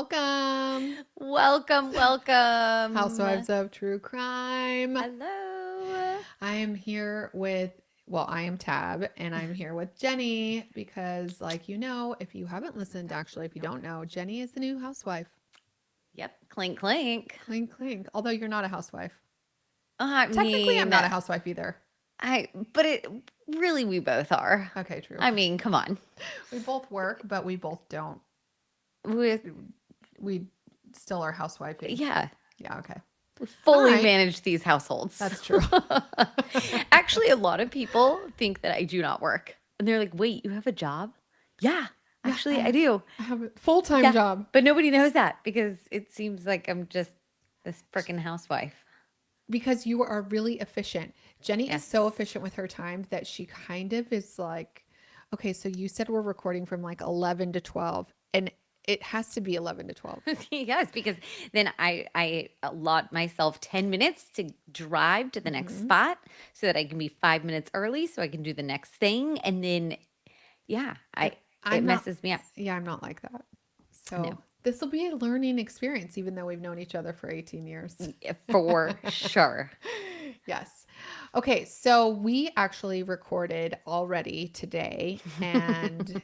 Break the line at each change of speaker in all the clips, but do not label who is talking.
Welcome,
Welcome.
Housewives of True Crime.
Hello.
I am here with, I am Tab, and I'm here with Jenny because, if you haven't listened, actually, if you don't know, Jenny is the new housewife.
Yep. Clink clink.
Clink, clink. Although you're not a housewife.
I
Technically, I'm
mean,
not a housewife either.
but it really we both are.
Okay, true.
I mean, come on.
We both work, but we both don't.
With
We still are housewifing.
yeah,
Yeah, okay.
we
All
fully
right.
manage these households.
That's true.
Actually, a lot of people think that I do not work. And they're like, "Wait, you have a job?" Yeah,
Yeah,
actually I do.
I have a full-time
Yeah.
job.
But nobody knows that because it seems like I'm just this freaking housewife.
Because you are really efficient. Jenny is
Yes.
so efficient with her time that she kind of is like, okay, so you said we're recording from like 11 to 12, and it has to be 11 to 12.
Yes, because then I allot myself 10 minutes to drive to the next
Mhm.
spot so that I can be 5 minutes early so I can do the next thing. And then, yeah,
And
it
I'm not,
messes me up.
yeah, I'm not like that.
No,
So this will be a learning experience, even though we've known each other for 18 years.
for sure.
Yes. Okay, so we actually recorded already today, and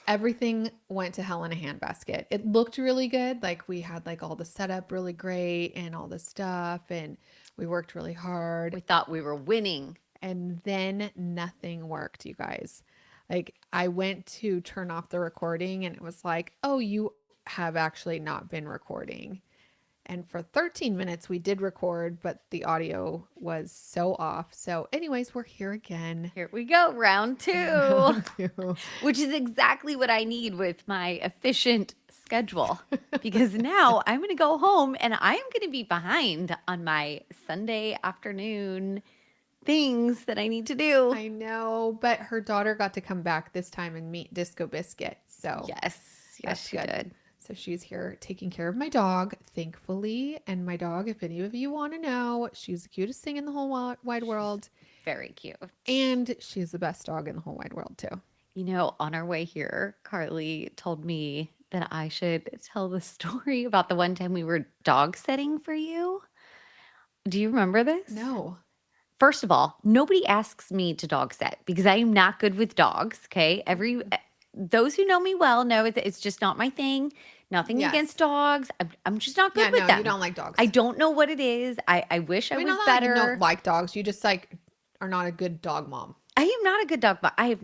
everything went to hell in a handbasket. It looked really good. Like we had like all the setup really great and all the stuff, and we worked really hard.
We thought we were winning.
And then nothing worked, you guys. Like I went to turn off the recording and it was like, oh, you have actually not been recording. And for 13 minutes, we did record, but the audio was so off. So, anyways, we're here again.
Here we go, round two,
Round two.
which is exactly what I need with my efficient schedule because now I'm going to go home and I am going to be behind on my Sunday afternoon things that I need to do.
I know, but her daughter got to come back this time and meet Disco Biscuit. So,
Yes,
that's
she
good.
did.
So she's here taking care of my dog, thankfully. And my dog, if any of you want to know, she's the cutest thing in the whole wide world.
Very cute.
And she's the best dog in the whole wide world, too.
You know, on our way here, Carly told me that I should tell the story about the one time we were dog setting for you. Do you remember this?
No.
First of all, nobody asks me to dog set because I am not good with dogs. Okay. Those who know me well know it's just not my thing. Nothing
Yes.
against dogs. I'm just not
Yeah,
good with
no,
them.
you don't like dogs.
I don't know what it is. I wish I
I mean,
was
not that you
better.
don't like dogs. You just like are not a good dog mom.
I am not a good dog, but I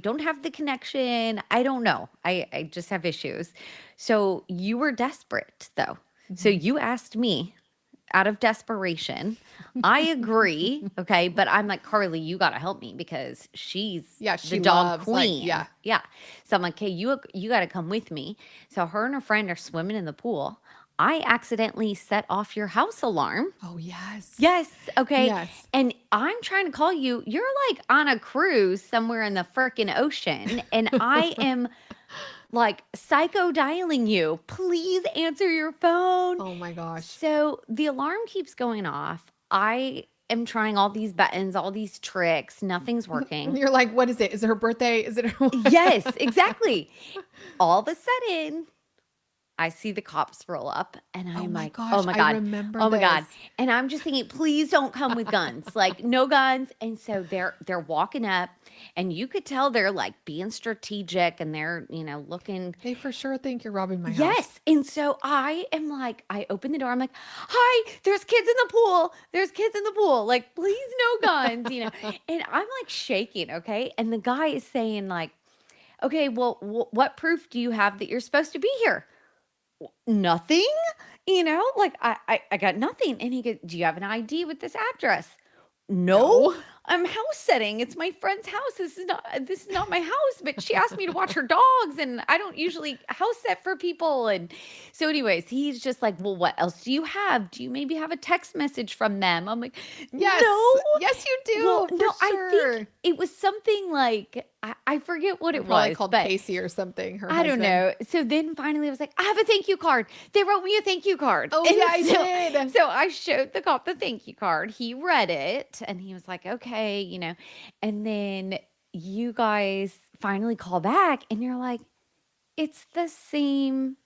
don't have the connection. I don't know. I just have issues. So you were desperate though. So
Mhm.
you asked me out of desperation. I agree. Okay. But I'm like, Carly, you got to help me because she's
Yeah,
the
she
dog
loves, like,
queen.
yeah.
Yeah. So I'm like, hey, you got to come with me. So her and her friend are swimming in the pool. I accidentally set off your house alarm.
Oh, yes.
Yes. Okay.
Yes.
And I'm trying to call you. You're like on a cruise somewhere in the frickin' ocean. And I am like psycho dialing you. Please answer your phone.
Oh my gosh.
So the alarm keeps going off. I am trying all these buttons, all these tricks. Nothing's working.
You're like, what is it? Is it her birthday? Is it her
Yes, exactly. All of a sudden, I see the cops roll up and
Oh
I'm
my
like,
gosh,
oh my
I
God.
remember
Oh my God.
this.
And I'm just thinking, please don't come with guns. Like no guns. And so they're walking up and you could tell they're like being strategic and they're, looking.
They for sure think you're robbing my house.
Yes. And so I am like, I open the door. I'm like, hi, there's kids in the pool. There's kids in the pool. Like, please no guns, And I'm like shaking. Okay. And the guy is saying like, okay, well, what proof do you have that you're supposed to be here? Nothing, like I got nothing. And he goes, do you have an ID with this address? No,
No.
I'm house setting. It's my friend's house. This is not my house, but she asked me to watch her dogs and I don't usually house set for people. And so anyways, he's just like, well, what else do you have? Do you maybe have a text message from them? I'm like,
Yes.
no.
Yes, you do.
Well,
for
no, I
sure.
think it was something like, I forget what it
Probably
was,
called
but
Casey or something. Her
I don't
husband.
know. So then finally I was like, I have a thank you card. They wrote me a thank you card.
Oh,
And
yeah, I
so,
did.
So I showed the cop the thank you card. He read it and he was like, okay, And then you guys finally call back and you're like, it's the same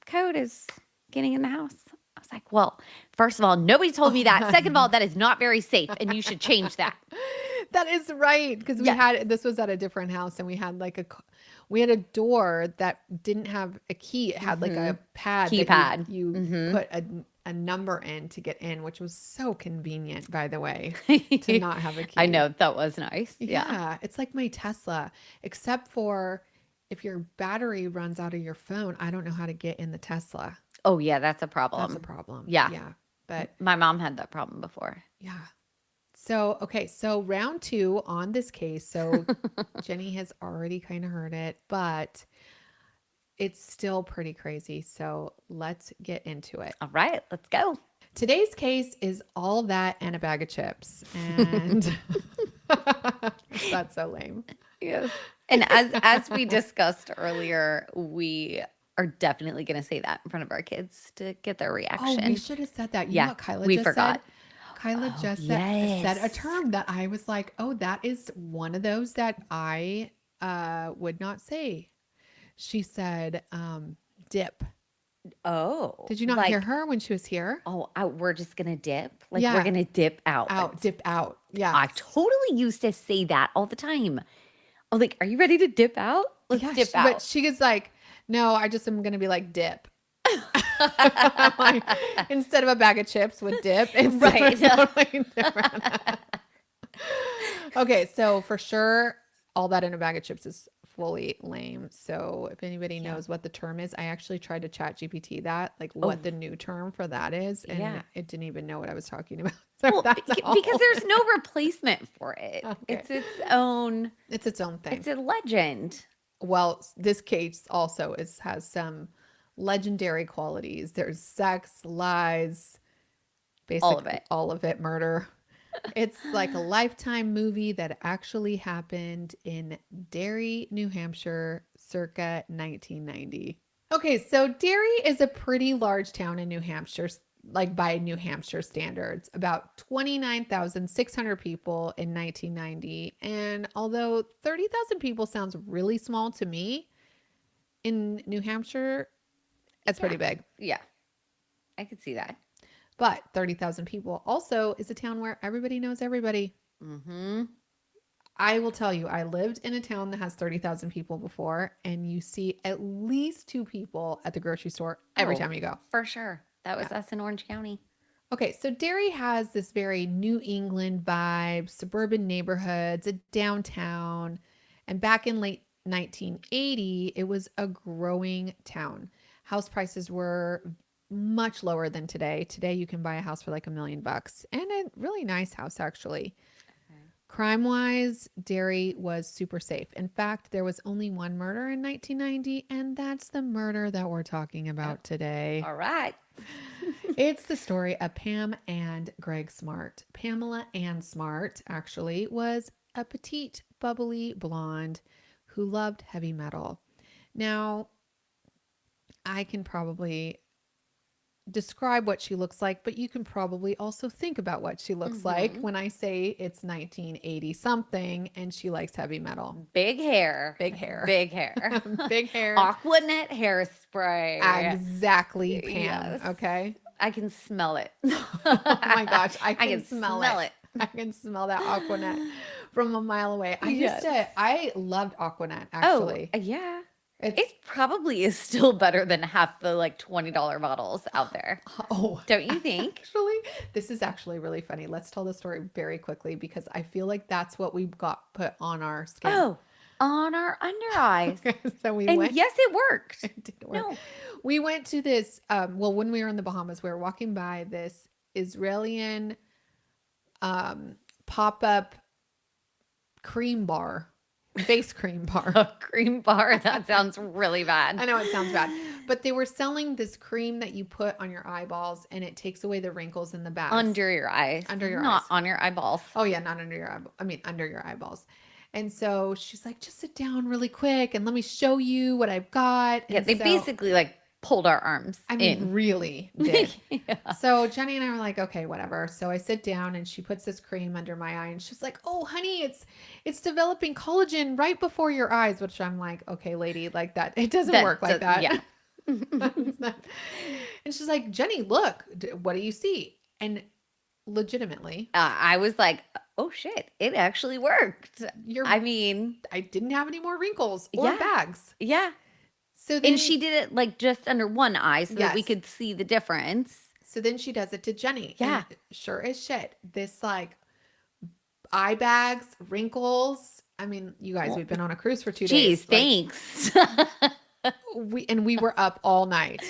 code is getting in the house. I was like, well, first of all, nobody told me that. Second of all, that is not very safe, and you should change that.
That is right, because we
Yes.
had this was at a different house, and we had like we had a door that didn't have a key. It had like a pad that
Keypad.
you put a number in to get in, which was so convenient, by the way, to not have a key.
I know. That was nice. Yeah.
Yeah, it's like my Tesla, except for if your battery runs out of your phone, I don't know how to get in the Tesla.
Oh, yeah. That's a problem.
That's a problem.
Yeah.
Yeah. But
My mom had that problem before.
yeah. So, okay. So round 2 on this case. So Jenny has already kind of heard it, but it's still pretty crazy. So let's get into it.
All right. Let's go.
Today's case is all that and a bag of chips. And that's so lame.
Yes. And as we discussed earlier, we are definitely going to say that in front of our kids to get their reaction.
Oh, we should have said that. You
Yeah,
know what Kyla
we
just
forgot.
said? Kyla just said a term that I was like, oh, that is one of those that I would not say. She said dip.
Oh.
Did you not hear her when she was here?
Oh, we're just going to dip? Like
Yeah.
we're going to dip out.
Dip out. Yeah.
I totally used to say that all the time. I was like, are you ready to dip out? Let's dip out.
But she was like, no, I just am going to be like dip. Like, instead of a bag of chips with dip. It's
Right.
totally different. Okay, so for sure, all that in a bag of chips is fully lame. So if anybody knows what the term is, I actually tried to chat GPT that, like what the new term for that is, and it didn't even know what I was talking about. So
Well,
that's all.
because there's no replacement for it.
Okay.
It's its own
thing.
It's a legend.
Well, this case also has some legendary qualities. There's sex, lies, basically all of it, murder. It's like a Lifetime movie that actually happened in Derry, New Hampshire, circa 1990. Okay, so Derry is a pretty large town in New Hampshire, like by New Hampshire standards, about 29,600 people in 1990. And although 30,000 people sounds really small to me, in New Hampshire, it's pretty big.
Yeah. I could see that.
But 30,000 people also is a town where everybody knows everybody.
Mm-hmm.
I will tell you, I lived in a town that has 30,000 people before, and you see at least 2 people at the grocery store every time you go.
For sure. That was us in Orange County.
Okay, so Derry has this very New England vibe, suburban neighborhoods, a downtown, and back in late 1980, it was a growing town. House prices were much lower than today. Today, you can buy a house for like $1 million, and a really nice house, actually. Okay. Crime-wise, Derry was super safe. In fact, there was only one murder in 1990, and that's the murder that we're talking about today.
All right.
It's the story of Pam and Gregg Smart. Pamela and Smart, actually, was a petite, bubbly blonde who loved heavy metal. Now, I can probably describe what she looks like, but you can probably also think about what she looks like when I say it's 1980 something and she likes heavy metal.
Big hair.
Big hair.
Big hair.
Big hair.
Aquanet hairspray.
Exactly, Pam.
Yes.
Okay.
I can smell it.
Oh my gosh. I can smell it.
it.
I can smell that Aquanet from a mile away. I loved Aquanet, actually.
Oh, yeah. It probably is still better than half the like $20 bottles out there.
Oh,
don't you think?
Actually, this is actually really funny. Let's tell the story very quickly because I feel like that's what we got put on our skin.
Oh, on our under eyes.
So we
and
went.
yes, it worked.
It did work.
No.
We went to this. Well, when we were in the Bahamas, we were walking by this Israeli pop-up cream bar. Face cream bar.
A cream bar? That sounds really bad.
I know it sounds bad. But they were selling this cream that you put on your eyeballs and it takes away the wrinkles in the bags.
Under your eyes.
Under your
Not
eyes.
on your eyeballs.
Oh, yeah. Not under your eyeball. I mean, under your eyeballs. And so she's like, just sit down really quick and let me show you what I've got.
Yeah,
And
they basically like pulled our arms in.
Really did.
Yeah.
So Jenny and I were like, okay, whatever. So I sit down and she puts this cream under my eye and she's like, oh, honey, it's developing collagen right before your eyes, which I'm like, okay, lady, like that. It doesn't work like that.
Yeah.
And she's like, Jenny, look, what do you see? And legitimately,
I was like, "Oh shit, it actually worked."
you're
I mean,
I didn't have any more wrinkles or
yeah,
bags.
yeah.
So
And
then,
she did it like just under one eye so that we
yes.
could see the difference.
So then she does it to Jenny.
Yeah.
And sure as shit, this like eye bags, wrinkles. I mean, you guys,
Well,
we've been on a cruise for 2 days.
geez,
Like
thanks.
we were up all night,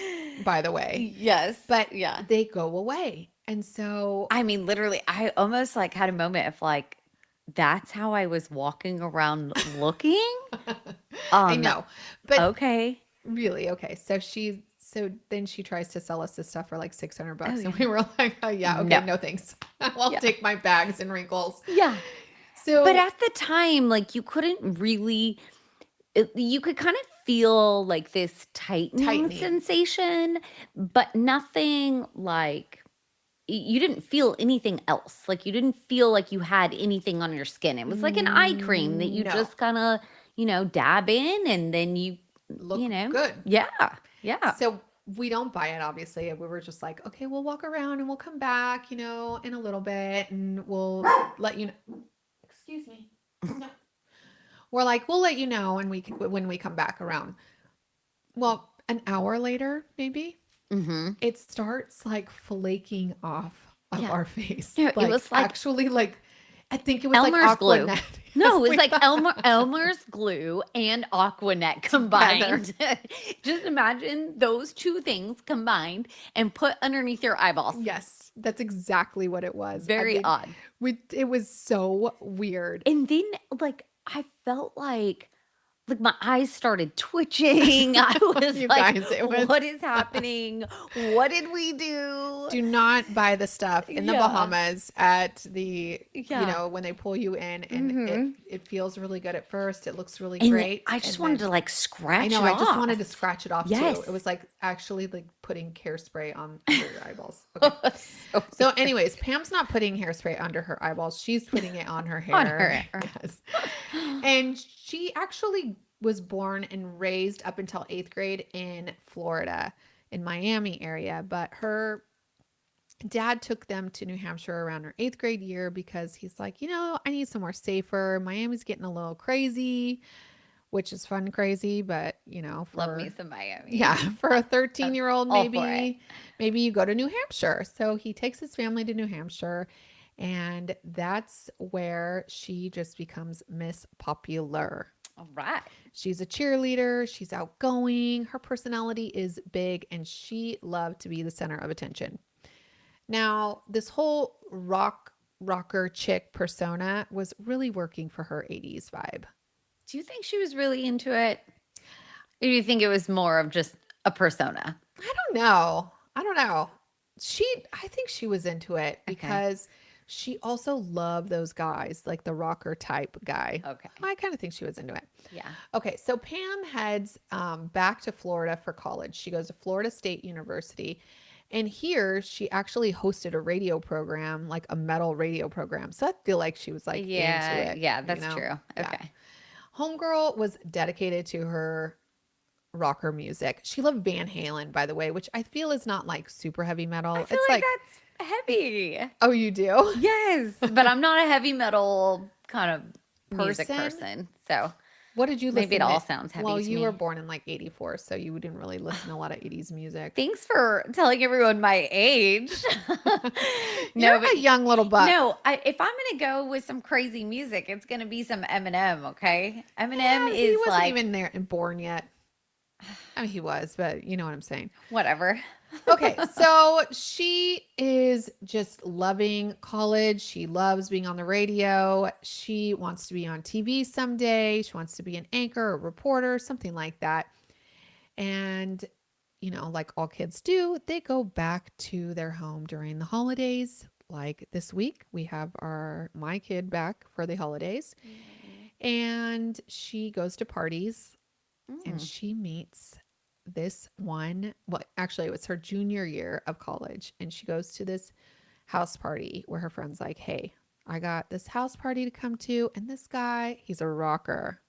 by the way.
Yes.
But
Yeah.
they go away. And so
I mean, literally, I almost like had a moment of like, that's how I was walking around looking.
I
Um,
know. But
okay.
really, okay. So then she tries to sell us this stuff for like
Oh
$600. And
yeah.
we were like, oh yeah, okay,
No.
no thanks. I'll
Yeah.
take my bags and wrinkles.
Yeah. But
So
at the time, like you couldn't really you could kind of feel like this tightening
tightening.
sensation, but nothing like you didn't feel anything else. Like you didn't feel like you had anything on your skin. It was like an eye cream that you
No.
just kind of, dab in and then you
Look
know.
good.
Yeah. Yeah.
So we don't buy it, obviously. We were just like, okay, we'll walk around and we'll come back, in a little bit and we'll let you know. Excuse me. No. We're like, we'll let you know when we come back around. Well, an hour later, maybe
Mhm.
it starts like flaking off of
Yeah.
our face.
No, it
Like
was like
actually like I think it was like
Elmer's glue.
Aquanet. Yes,
No, it was
we
like
thought
Elmer's glue and Aquanet
together.
combined. Just imagine those two things combined and put underneath your eyeballs.
Yes, that's exactly what it was. I
Very
mean,
odd.
it was so weird.
And then like I felt like my eyes started twitching. I was
You
like,
guys, it was
what is happening? What did we do?
do not buy the stuff in the
Yeah.
Bahamas at the
Yeah.
when they pull you in and it
Mhm.
it feels really good at first. It looks really
And
great
I just
and
wanted
then
to like
I
scratch
know
it
I just wanted
off.
to scratch it off too.
Yes.
It was like actually like putting hairspray on under your eyeballs. Okay.
So
So
weird.
anyways, Pam's not putting hairspray under her eyeballs. She's putting it on her
On
hair.
her.
Yes. And she actually was born and raised up until 8th grade in Florida, in Miami area, but her dad took them to New Hampshire around her 8th grade year because he's like, I need somewhere safer. Miami's getting a little crazy, which is fun crazy, but
Love me
for
some
yeah,
Miami.
for a 13-year-old
All for it.
maybe you go to New Hampshire. So he takes his family to New Hampshire and that's where she just becomes Miss Popular.
All right.
She's a cheerleader, she's outgoing, her personality is big, and she loved to be the center of attention. Now, this whole rocker chick persona was really working for her 80s vibe.
Do you think she was really into it? Or do you think it was more of just a persona?
I don't know. I don't know. I think she was into it
Okay.
because she also loved those guys, like the rocker type guy.
Okay.
I kind of think she was into it.
Yeah.
Okay, so Pam heads back to Florida for college. She goes to Florida State University. And here she actually hosted a radio program, like a metal radio program. So I feel like she was like into
Yeah.
it,
Yeah. That's true.
Yeah.
Okay.
Homegirl was dedicated to her rocker music. She loved Van Halen, by the way, which I feel is not like super heavy
I
metal.
feel
It's
like
like,
that's heavy.
oh, you do?
Yes. But I'm not a heavy metal kind of music
Person?
person. So
What did you
maybe it
listen
all
to?
sounds heavy
Well,
to
you were
me.
born in like 84, so you didn't really listen to a lot of 80s music.
Thanks for telling everyone my age.
You're
No, but
a young little buck.
no, if I'm gonna go with some crazy music, it's gonna be some Eminem, okay? Eminem
Yeah, he
is
wasn't
like
even there and born yet. I mean, he was, but you know what I'm saying.
whatever.
Okay, so she is just loving college. She loves being on the radio. She wants to be on TV someday. She wants to be an anchor, a reporter, something like that. And, like all kids do, they go back to their home during the holidays. Like this week, we have my kid back for the holidays. And she goes to parties and
Mm.
she meets this one. Well, actually, it was her junior year of college. And she goes to this house party where her friend's like, hey, I got this house party to come to. And this guy, he's a rocker.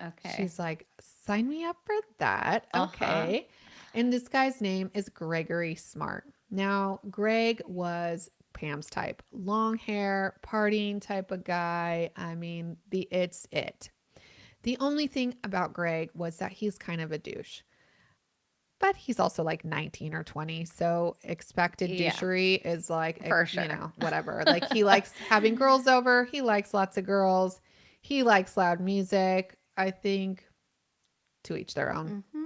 Okay.
She's like, sign me up for that.
Uh-huh.
Okay. And this guy's name is Gregory Smart. Now, Greg was Pam's type, long hair, partying type of guy. I mean, it's it. The only thing about Greg was that he's kind of a douche, but he's also like 19 or 20. So expected
Yeah,
douchery is like,
for sure.
whatever. Like he likes having girls over. He likes lots of girls. He likes loud music. I think to each their own.
Hmm.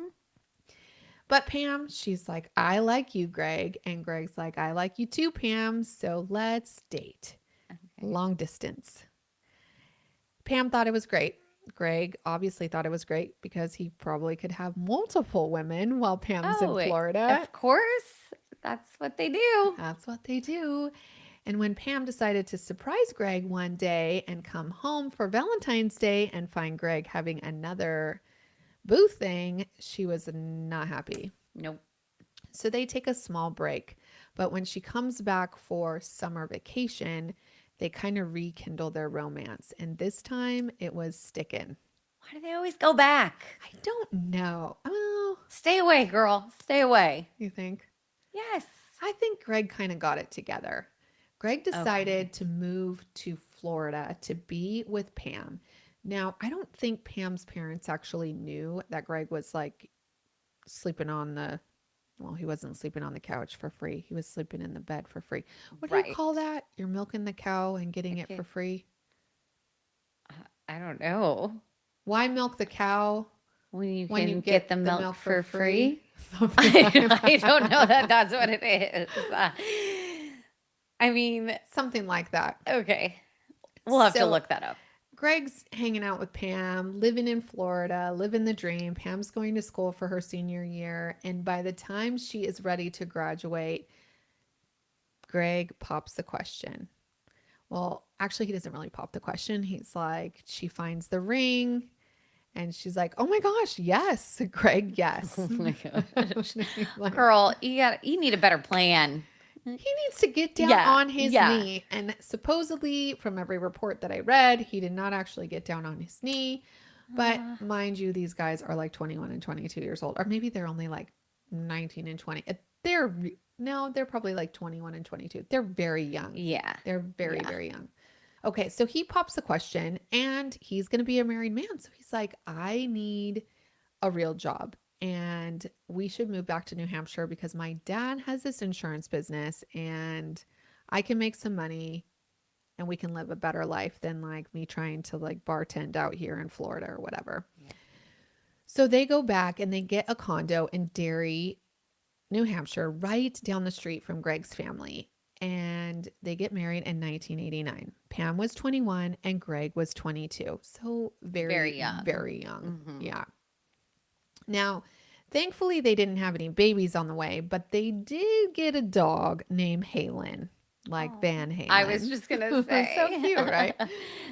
But Pam, she's like, I like you, Greg. And Greg's like, I like you too, Pam. So let's date.
Okay.
Long distance. Pam thought it was great. Greg obviously thought it was great because he probably could have multiple women while Pam's in
Oh,
Florida.
of course. That's what they do.
That's what they do. And when Pam decided to surprise Greg one day and come home for Valentine's Day and find Greg having another boo thing, she was not happy.
Nope.
So they take a small break. But when she comes back for summer vacation, they kind of rekindle their romance. And this time it was sticking.
Why do they always go back?
I don't know. Oh,
Stay away, girl. Stay away.
you think?
Yes.
I think Greg kind of got it together. Greg
Okay.
decided to move to Florida to be with Pam. Now, I don't think Pam's parents actually knew that Greg was like sleeping on the, well, he wasn't sleeping on the couch for free. He was sleeping in the bed for free. What do you
Right.
call that? You're milking the cow and getting it for
Okay.
free.
I don't know.
Why milk the cow
When you
when you
can get
get
the
the
milk
milk for
for
free?
free.
Something like
I don't know that
that.
that's what it is. I mean,
Something like that.
okay. We'll have to
So
look that up.
Greg's hanging out with Pam, living in Florida, living the dream. Pam's going to school for her senior year. And by the time she is ready to graduate, Greg pops the question. Well, actually, he doesn't really pop the question. He's like, she finds the ring and she's like, oh my gosh, yes, Greg, yes.
Oh my gosh.
Like,
Girl, you need a better plan.
he needs to get down
Yeah.
on his
Yeah.
knee. And supposedly, from every report that I read, he did not actually get down on his knee. But
Uh,
mind you, these guys are like 21 and 22 years old, or maybe they're only like 19 and 20. No, they're probably like 21 and 22. They're very young.
yeah.
They're very,
Yeah.
very young. Okay, so he pops the question and he's going to be a married man. So he's like, I need a real job and we should move back to New Hampshire because my dad has this insurance business and I can make some money and we can live a better life than like me trying to like bartend out here in Florida or whatever.
Yeah.
So they go back and they get a condo in Derry, New Hampshire, right down the street from Greg's family. And they get married in 1989. Pam was 21 and Greg was 22. So
Very
very,
young.
very young.
Hmm.
Yeah. Now, thankfully, they didn't have any babies on the way, but they did get a dog named Halen, like
Oh,
Van
I was
Halen.
just gonna
So
say.
cute, right?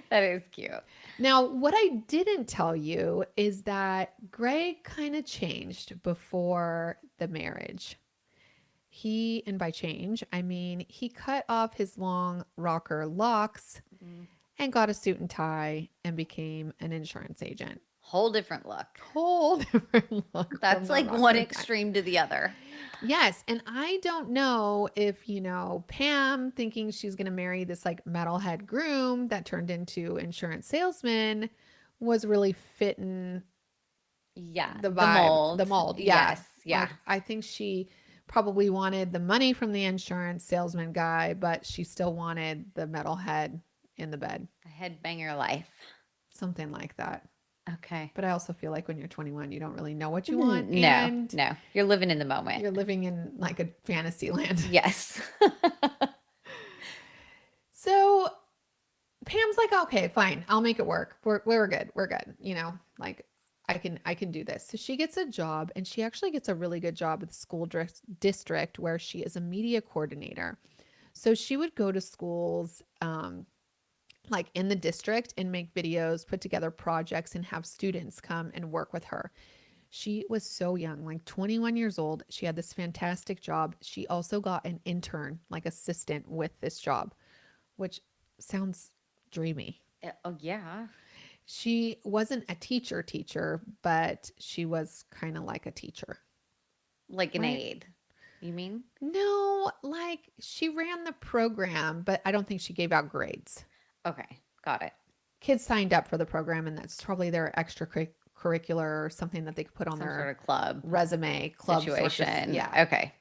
That is cute.
Now, what I didn't tell you is that Greg kind of changed before the marriage. And by change, I mean he cut off his long rocker locks
Mm.
and got a suit and tie and became an insurance agent.
Whole different look.
Whole different look from
That's
the
like one
rocker tie.
extreme to the other.
Yes, and I don't know if, Pam thinking she's going to marry this like metalhead groom that turned into insurance salesman was really fitting
Yeah,
the
the
vibe, the
mold.
mold. Yeah.
Yes, yeah.
Like I think she probably wanted the money from the insurance salesman guy, but she still wanted the metalhead in the bed.
A headbanger life.
Something like that.
Okay.
But I also feel like when you're 21, you don't really know what you want
No,
and
no. You're living in the moment.
you're living in like a fantasy land.
Yes.
So Pam's like, okay, fine, I'll make it work. We're good. We're good. Like I can do this. So she gets a job and she actually gets a really good job at the school district where she is a media coordinator. So she would go to schools like in the district and make videos, put together projects and have students come and work with her. She was so young, like 21 years old. She had this fantastic job. She also got an intern, like assistant with this job, which sounds dreamy.
Oh, yeah.
She wasn't a teacher, but she was kind of like a teacher.
Like an
right?
aide, you mean?
No, like she ran the program, but I don't think she gave out grades.
Okay, got it.
Kids signed up for the program, and that's probably their extracurricular or something that they could put on
Some sort
their
of club
resume, club sort of,
situation.
yeah.
Okay.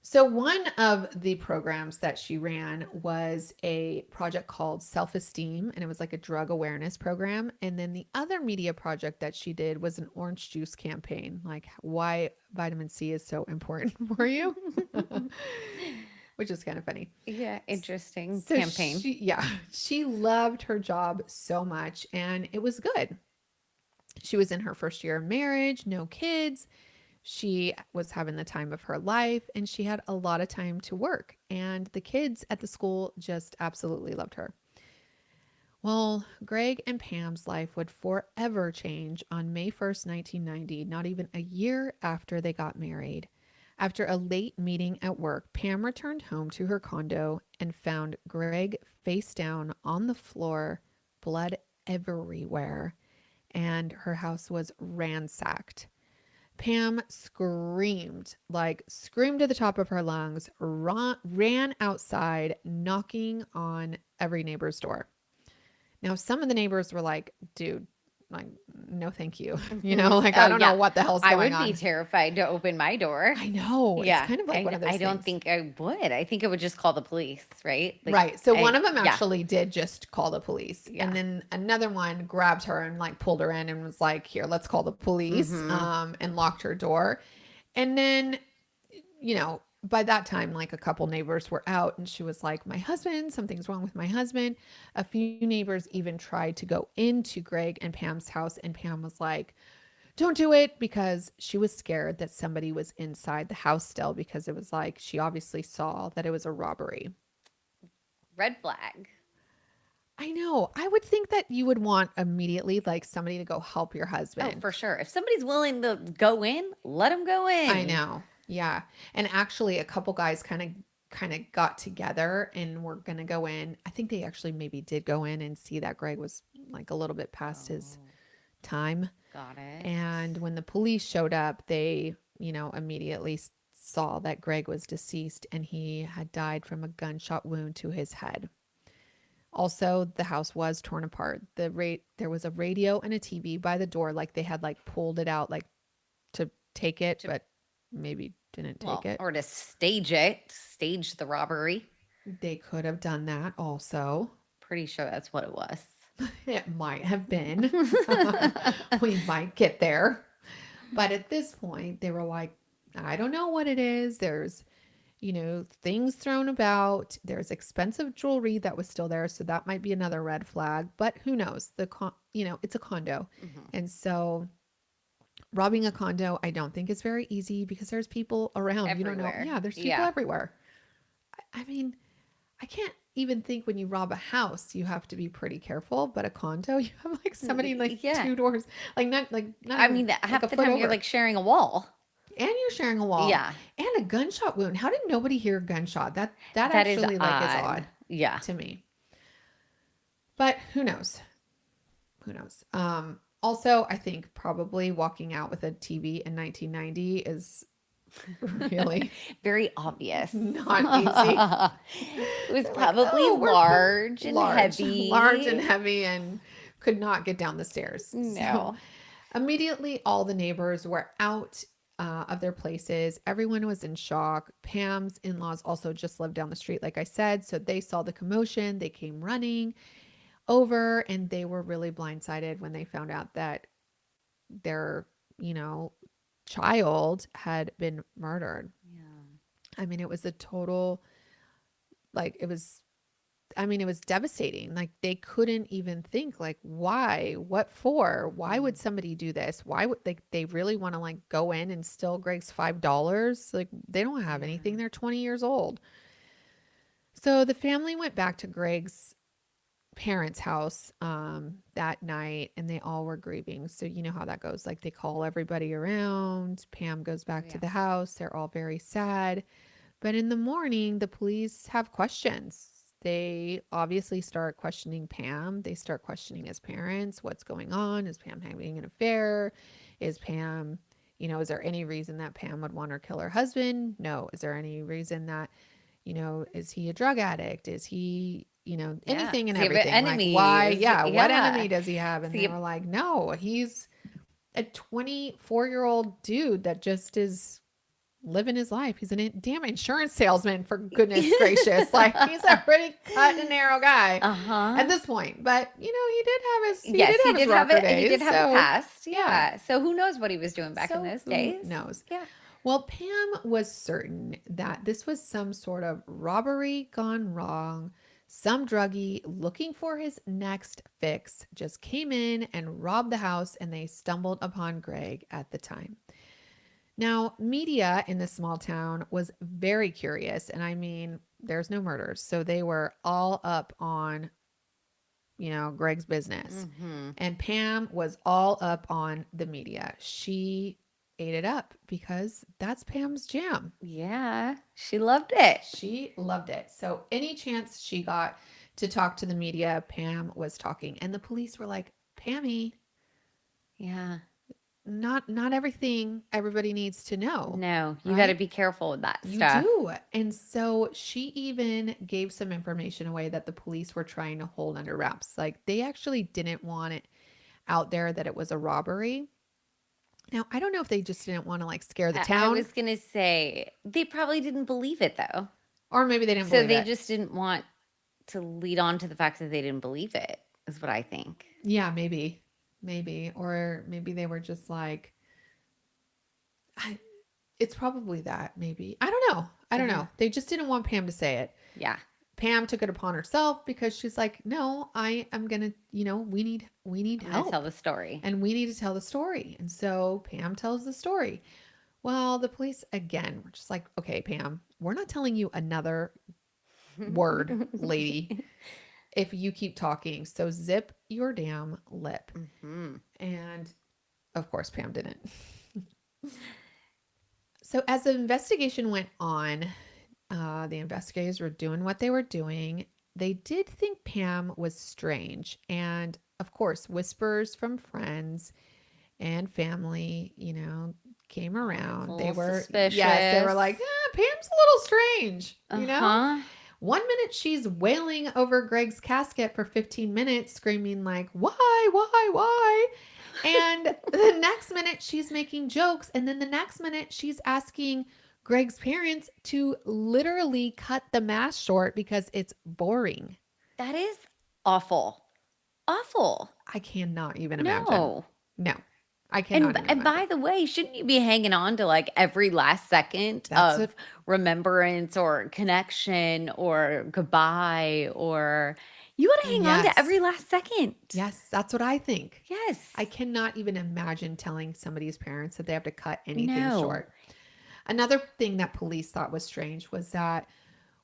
So, one of the programs that she ran was a project called Self Esteem, and it was like a drug awareness program. And then the other media project that she did was an orange juice campaign, like why vitamin C is so important for you, which is kind of funny.
Yeah, interesting
So,
campaign.
yeah, she loved her job so much, and it was good. She was in her first year of marriage, no kids. She was having the time of her life and she had a lot of time to work. And the kids at the school just absolutely loved her. Well, Greg and Pam's life would forever change on May 1st, 1990, not even a year after they got married. After a late meeting at work, Pam returned home to her condo and found Greg face down on the floor, blood everywhere, and her house was ransacked. Pam screamed, like screamed at the top of her lungs, ran outside, knocking on every neighbor's door. Now, some of the neighbors were like, dude, like, no, thank you. Like, I
Oh,
don't know
yeah.
what the hell's
I
going
would be
on.
terrified to open my door.
I know. It's
Yeah,
kind of like one of those
I don't
things.
think I would. I think I would just call the police, right? Like,
Right. So one of them
yeah,
actually did just call the police. And
yeah.
then another one grabbed her and like pulled her in and was like, here, let's call the police,
Mm-hmm.
and locked her door. And then by that time, like a couple neighbors were out, and she was like, my husband, something's wrong with my husband. A few neighbors even tried to go into Greg and Pam's house, and Pam was like, don't do it, because she was scared that somebody was inside the house still, because it was like she obviously saw that it was a robbery.
Red flag.
I know. I would think that you would want immediately like somebody to go help your
Oh,
husband.
for sure. If somebody's willing to go in, let them go
I
in.
know. Yeah. And actually a couple guys kind of got together and were going to go in. I think they actually maybe did go in and see that Greg was like a little bit past his
Oh,
time.
got it.
And when the police showed up, they, immediately saw that Greg was deceased and he had died from a gunshot wound to his head. Also, the house was torn apart. There was a radio and a TV by the door, like they had like pulled it out like to take it,
To,
but maybe didn't take
well,
it.
or to stage it, stage the robbery.
They could have done that also.
Pretty sure that's what it was.
It might have been. We might get there. But at this point, they were like, I don't know what it is. There's, things thrown about. There's expensive jewelry that was still there. So that might be another red flag. But who knows? It's a condo.
Mm-hmm.
And so robbing a condo, I don't think is very easy because there's people around. You don't know.
Everywhere.
Yeah, there's people
Yeah.
everywhere. I mean, I can't even think when you rob a house, you have to be pretty careful. But a condo, you have like somebody like
Yeah.
two doors, not
I
even
mean,
like a
half the
foot
time you're
over.
like sharing a wall.
And you're sharing a wall
Yeah.
and a gunshot wound. How did nobody hear a gunshot? That
That is
actually like is
odd.
odd
Yeah.
to me. But who knows? Who knows? Also, I think probably walking out with a TV in 1990 is really
Very obvious.
not easy.
It was
They're like,
probably
oh,
large and
large and
heavy.
heavy, and could not get down the stairs. So
No.
immediately, all the neighbors were out of their places. Everyone was in shock. Pam's in laws also just lived down the street, like I said. So they saw the commotion. They came running over, and they were really blindsided when they found out that their, you know, child had been murdered.
Yeah.
I mean, it was a total, like, it was devastating. Like, they couldn't even think, like, why? What for? Why would
Mm.
somebody do this? Why would they really want to, like, go in and steal Greg's $5? Like, they don't have anything.
Yeah.
They're 20 years old. So the family went back to Greg's parents' house that night, and they all were grieving. So you know how that goes. Like, they call everybody around. Pam goes
Oh,
back to
yeah.
the house. They're all very sad. But in the morning, the police have questions. They obviously start questioning Pam. They start questioning his parents. What's going on? Is Pam having an affair? Is Pam, Is there any reason that Pam would want to kill her husband? No. Is there any reason that, is he a drug addict? Is he,
Yeah.
anything
Does
and
he have
everything? Like, why?
enemies?
Yeah. What
Yeah.
enemy does he have?
Does
And they
he
were like, no, he's a 24-year-old dude that just is living his life. He's a damn insurance salesman, for goodness gracious. Like, he's a pretty cut and narrow guy at
Uh-huh.
this point. But he
Yes,
did have his rocker
he did
days.
have a
So
past.
yeah.
Yeah. So who knows what he was doing back in
So
those
who
days?
knows?
Yeah.
Well, Pam was certain that this was some sort of robbery gone wrong. Some druggie looking for his next fix just came in and robbed the house, and they stumbled upon Gregg at the time. Now, media in this small town was very curious, and I mean, there's no murders, so they were all up on, Gregg's business.
Mm-hmm.
And Pam was all up on the media. She ate it up because that's Pam's jam.
Yeah. She loved it.
She loved it. So any chance she got to talk to the media, Pam was talking. And the police were like, Pammy,
Yeah.
not everything everybody needs to know.
No, you got to
Right?
be careful with that
You
stuff.
do. And so she even gave some information away that the police were trying to hold under wraps. Like, they actually didn't want it out there that it was a robbery. Now, I don't know if they just didn't want to like scare the
I
town,
was going to say they probably didn't believe it though.
or maybe they didn't
So
believe
they
it.
just didn't want to lead on to the fact that they didn't believe it, is what I think.
Yeah, maybe. Maybe. Or maybe they were just like, it's probably that, maybe. I don't know. I don't
Mhm.
know. They just didn't want Pam to say it.
Yeah.
Pam took it upon herself because she's like, no, I am gonna, we need
I'm going to tell
help,
the story.
and we need to tell the story. And so Pam tells the story. Well, the police again were just like, okay, Pam, we're not telling you another word, lady, if you keep talking. So zip your damn lip.
Hmm.
And of course, Pam didn't. So as the investigation went on, the investigators were doing what they were doing. They did think Pam was strange. And of course, whispers from friends and family, came around. They were,
Suspicious.
yes, they were like, Pam's a little strange,
Uh-huh.
1 minute she's wailing over Gregg's casket for 15 minutes, screaming like, why? And the next minute she's making jokes. And then the next minute she's asking Gregg's parents to literally cut the mass short because it's boring.
That is awful. Awful.
I cannot even imagine.
No.
No, I cannot even
And by
imagine.
the way, shouldn't you be hanging on to like every last second
That's
of
what,
remembrance or connection or goodbye, or you want to hang on to
yes.
every last second?
Yes, that's what I think.
Yes.
I cannot even imagine telling somebody's parents that they have to cut anything
No.
short. Another thing that police thought was strange was that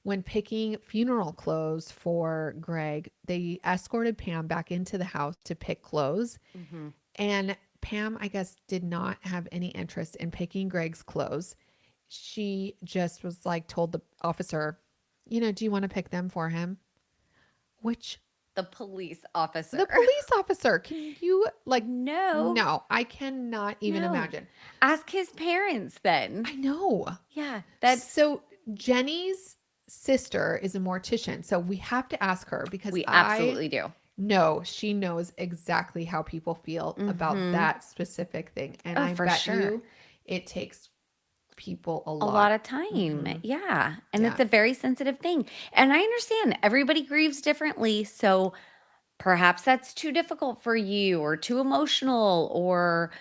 when picking funeral clothes for Gregg, they escorted Pam back into the house to pick clothes.
Mm-hmm.
And Pam, I guess, did not have any interest in picking Gregg's clothes. She just was like, told the officer, do you want to pick them for him? Which
The police officer.
the police officer, can you like,
No.
no, I cannot even
No.
imagine.
Ask his parents then.
I know.
Yeah. That's
So Jenny's sister is a mortician. So we have to ask her because
we absolutely do.
know she knows exactly how people feel about
Mhm.
that specific thing. And
Oh,
I
for
bet
sure.
you it takes people a
A
lot.
lot of time.
Mhm.
Yeah. And
Yeah.
it's a very sensitive thing. And I understand everybody grieves differently. So perhaps that's too difficult for you or too emotional or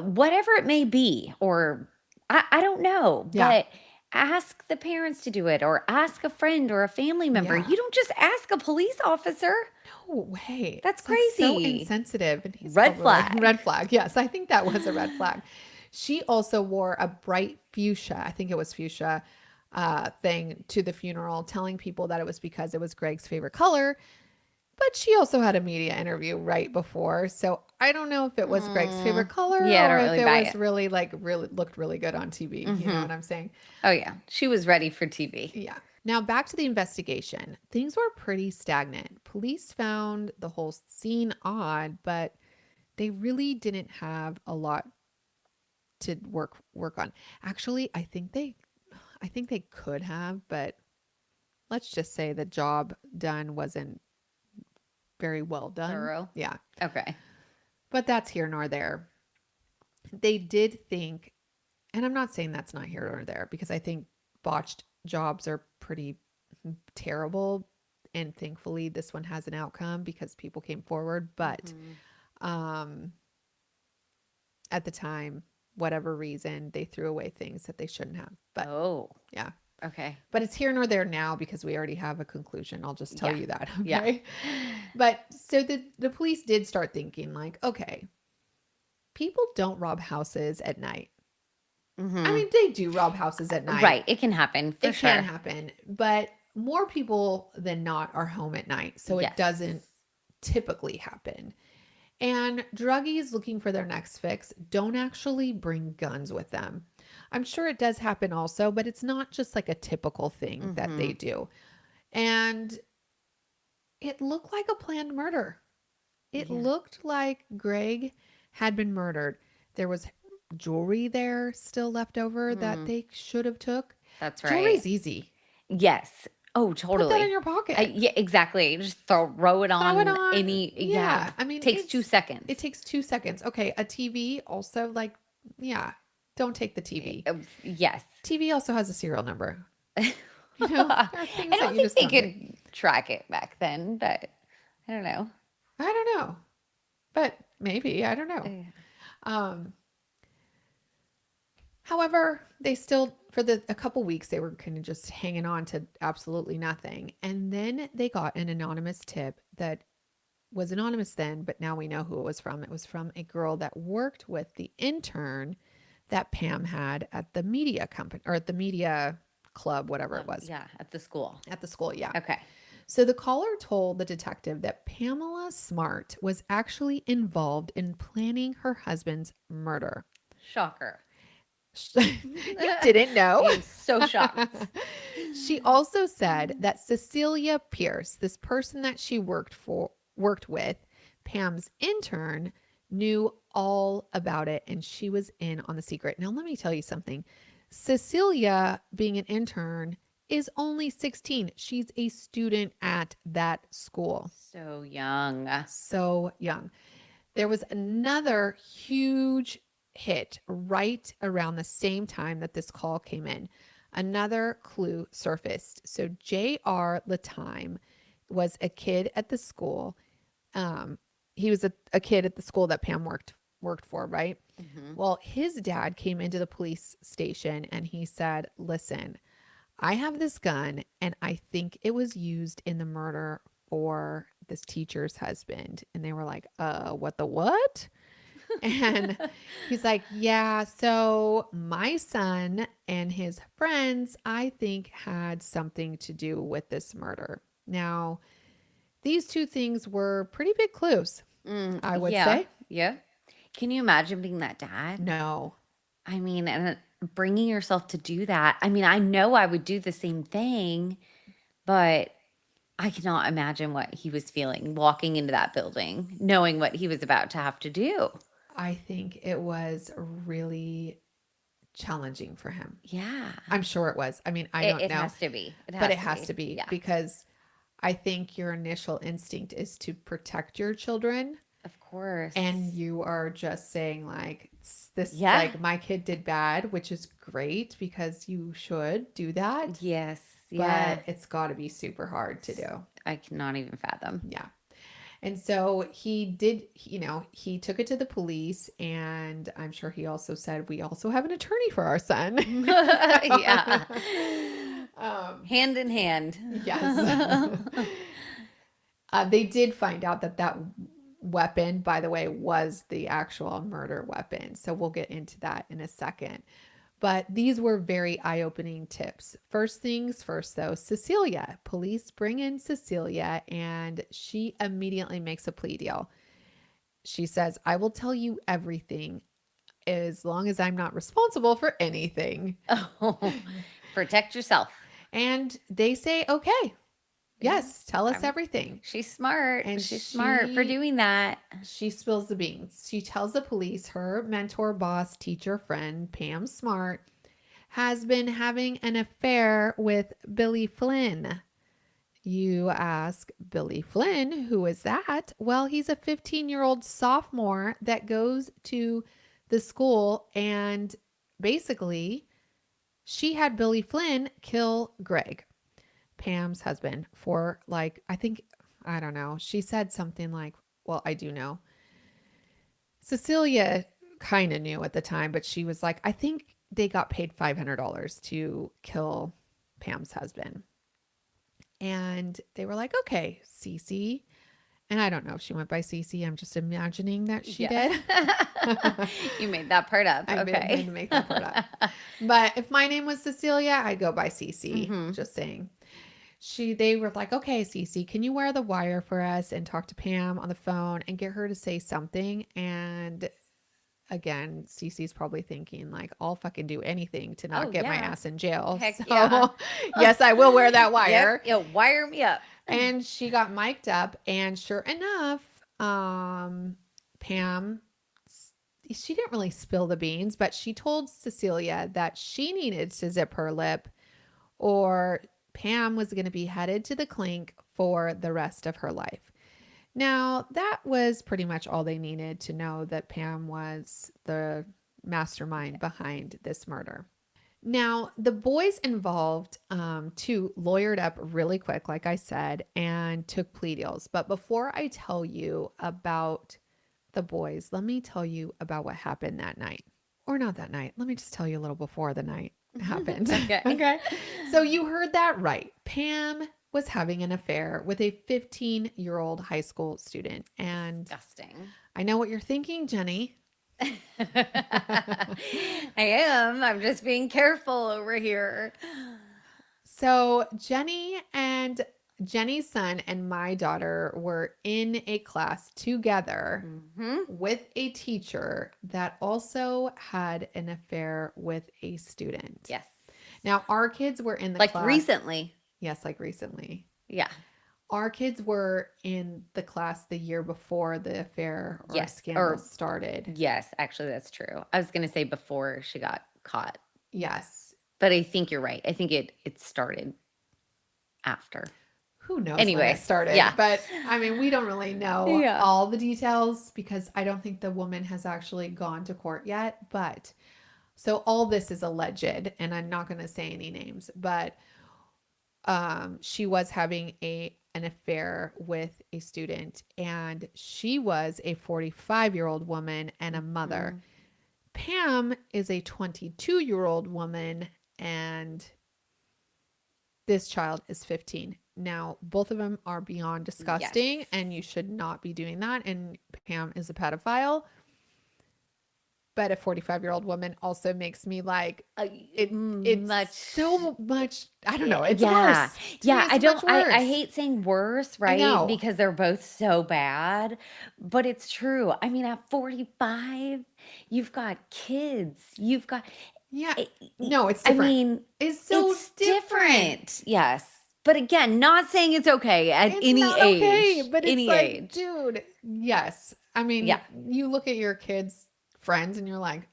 whatever it may be. Or I don't know.
Yeah.
But ask the parents to do it or ask a friend or a family member.
Yeah.
You don't just ask a police officer.
No way.
That's
It's like so
crazy.
insensitive. And he's
Red
probably like,
flag.
red flag. Yes, I think that was a red flag. She also wore a bright fuchsia, I think it was fuchsia, thing to the funeral, telling people that it was because it was Gregg's favorite color. But she also had a media interview right before. So I don't know if it was Gregg's favorite color
Yeah, I
or
don't
if
really
it
buy
was
it.
really looked really good on TV. You know
Mhm.
what I'm saying?
Oh, yeah. She was ready for TV.
Yeah. Now back to the investigation. Things were pretty stagnant. Police found the whole scene odd, but they really didn't have a lot to work on. Actually, I think they could have, but let's just say the job done wasn't very well done.
Thorough.
Yeah.
Okay.
But that's here nor there. They did think, and I'm not saying that's not here nor there because I think botched jobs are pretty terrible. And thankfully, this one has an outcome because people came forward. But um, at the time, whatever reason, they threw away things that they shouldn't have. But
Oh,
yeah.
okay.
But it's here nor there now because we already have a conclusion. I'll just tell
Yeah.
you that.
Yeah.
Okay. But so the police did start thinking, like, okay, people don't rob houses at night. I mean, they do rob houses at night.
Right. It can happen for
It
sure.
can happen, but more people than not are home at night. So
Yes.
it doesn't typically happen. And druggies looking for their next fix don't actually bring guns with them. I'm sure it does happen also, but it's not just like a typical thing that they do. And it looked like a planned murder. It
Yeah.
looked like Greg had been murdered. There was jewelry there still left over that they should have took.
That's right.
Jewelry's easy.
Yes. Oh,
Put
totally.
that in your pocket.
Yeah, exactly. Just throw it on,
Throw it on.
any. Yeah.
I mean,
takes 2 seconds.
It takes 2 seconds. Okay, a TV also, like, yeah, don't take the TV.
Yes.
TV also has a serial number. You know, there are things
I
that
don't
you
think
just
they
don't
could
take.
track it back then, but I don't know.
I don't know, but maybe I don't know.
Yeah.
However, they still for a couple weeks they were kind of just hanging on to absolutely nothing, and then they got an anonymous tip that was anonymous then, but now we know who it was from. It was from a girl that worked with the intern that Pam had at the media company or at the media club, whatever it was.
Yeah, at the school.
At the school, yeah.
Okay.
So the caller told the detective that Pamela Smart was actually involved in planning her husband's murder.
Shocker.
You didn't know?
I'm so shocked.
She also said that Cecilia Pierce, this person that she worked with, Pam's intern, knew all about it and she was in on the secret. Now let me tell you something. Cecilia, being an intern, is only 16. She's a student at that school.
So young.
So young. There was another huge hit right around the same time that this call came in. Another clue surfaced. So J.R. Latime was a kid at the school. He was a kid at the school that Pam worked for, right? Well, his dad came into the police station and he said, listen, I have this gun and I think it was used in the murder for this teacher's husband. And they were like, what the what? And he's like, yeah, so my son and his friends, I think, had something to do with this murder. Now, these two things were pretty big clues, I would say.
Yeah. Can you imagine being that dad?
No.
I mean, and bringing yourself to do that. I mean, I know I would do the same thing, but I cannot imagine what he was feeling walking into that building, knowing what he was about to have to do.
I think it was really challenging for him.
Yeah.
I'm sure it was. I mean, I don't know.
It has to be.
But it has to be
Yeah.
because I think your initial instinct is to protect your children.
Of course.
And you are just saying like this,
Yeah.
like my kid did bad, which is great because you should do that.
Yes. Yeah.
But it's got to be super hard to do.
I cannot even fathom.
Yeah. And so he did, he took it to the police, and I'm sure he also said, we also have an attorney for our son.
Yeah. Hand in hand.
Yes. They did find out that weapon, by the way, was the actual murder weapon. So we'll get into that in a second. But these were very eye-opening tips. First things first, though, Cecilia. Police bring in Cecilia, and she immediately makes a plea deal. She says, I will tell you everything as long as I'm not responsible for anything.
Oh, protect yourself.
And they say, okay.
Yeah.
Yes, tell us
I'm,
everything.
she's smart.
And
She's smart for doing that.
she spills the beans. She tells the police her mentor, boss, teacher, friend, Pam Smart, has been having an affair with Billy Flynn. You ask, Billy Flynn, who is that? Well, he's a 15-year-old sophomore that goes to the school, and basically, she had Billy Flynn kill Greg, Pam's husband, for like, I don't know. She said something like, well, I do know. Cecilia kind of knew at the time, but she was like, I think they got paid $500 to kill Pam's husband. And they were like, okay, Cece. And I don't know if she went by Cece. I'm just imagining that she did.
You made that part up.
I
Okay.
made to make that part up. But if my name was Cecilia, I'd go by Cece.
Mm-hmm.
Just saying. They were like, okay, Cece, can you wear the wire for us and talk to Pam on the phone and get her to say something? And again, Cece's probably thinking like, I'll fucking do anything to not
Oh,
get my
yeah.
ass in jail.
Heck
So
yeah.
yes, I will wear that wire.
Yep. Yeah, wire me up.
And she got mic'd up, and sure enough, Pam, she didn't really spill the beans, but she told Cecilia that she needed to zip her lip, or Pam was going to be headed to the clink for the rest of her life. Now, that was pretty much all they needed to know that Pam was the mastermind behind this murder. Now, the boys involved, too, lawyered up really quick, like I said, and took plea deals. But before I tell you about the boys, let me tell you about what happened that night. Or not that night. Let me just tell you a little before the night happened. Okay. So you heard that right. Pam was having an affair with a 15-year-old high school student. And
Disgusting.
I know what you're thinking, Jenny.
I am. I'm just being careful over here.
So Jenny's son and my daughter were in a class together with a teacher that also had an affair with a student.
Yes.
Now, our kids were in the
like
class.
recently.
Yes, like recently.
Yeah.
Our kids were in the class the year before the affair or scandal started.
Yes, actually, that's true. I was going to say before she got caught.
Yes.
But I think you're right. I think it started after.
Who knows
anyway,
when it started?
Yeah.
But I mean, we don't really know all the details because I don't think the woman has actually gone to court yet. But so all this is alleged, and I'm not going to say any names, but she was having an affair with a student, and she was a 45-year-old woman and a mother. Pam is a 22-year-old woman, and this child is 15. Now, both of them are beyond disgusting, and you should not be doing that. And Pam is a pedophile. But a 45-year-old woman also makes me like it's so much. I don't know. It's worse.
Yeah, I don't. I hate saying worse, right? Because they're both so bad. But it's true. I mean, at 45, you've got kids. You've got
no, it's different.
I mean,
it's so different.
Yes. But again, not saying it's okay at any age. Okay,
but it's like, dude, yes. I mean, you look at your kids' friends and you're like,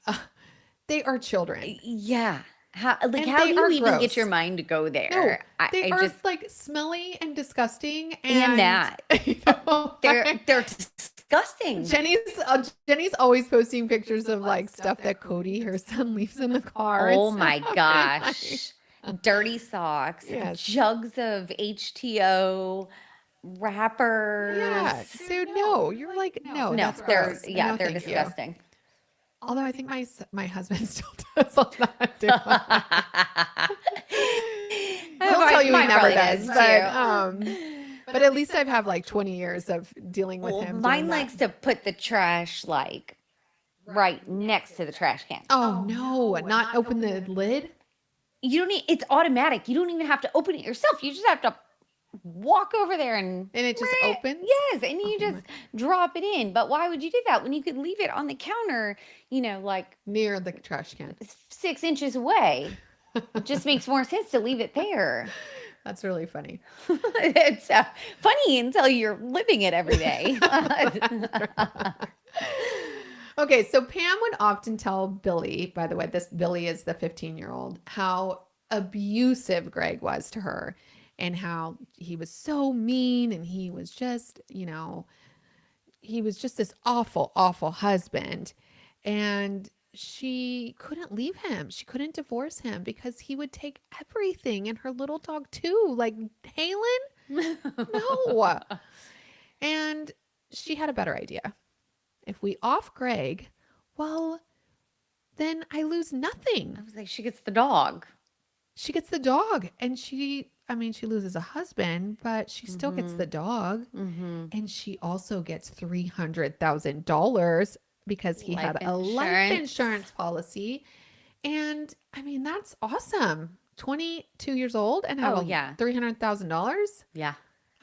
they are children.
Yeah. How do you even get your mind to go there?
No, they are just like smelly and disgusting.
And that. You know, they're disgusting.
Jenny's always posting pictures of like stuff that Cody, her son, leaves in the car.
Oh my gosh. Dirty socks, jugs of HTO, wrappers.
Yeah, dude, no, you're like, no, that's gross.
They're disgusting.
Although I think my husband still does all that. I'll tell you he never does, but at least I've had like 20 years of dealing with him.
Mine likes to put the trash like right next to the trash can.
Oh no, not open the lid.
You don't need, it's automatic. You don't even have to open it yourself. You just have to walk over there and
it just opens?
Yes, and you just drop it in. But why would you do that when you could leave it on the counter, like
near the trash can,
6 inches away? It just makes more sense to leave it there.
That's really funny.
It's funny until you're living it every day.
Okay, so Pam would often tell Billy, by the way, this Billy is the 15-year-old, how abusive Greg was to her and how he was so mean and he was just, he was just this awful, awful husband. And she couldn't leave him. She couldn't divorce him because he would take everything and her little dog too. Like, Halen? No. And she had a better idea. If we off Greg, well, then I lose nothing.
I was like, she gets the dog.
She gets the dog and she loses a husband, but she still gets the dog. And she also gets $300,000 because he
Life
had a life
insurance.
insurance policy. And that's awesome. 22 years old and have
Oh, yeah.
$300,000.
Yeah.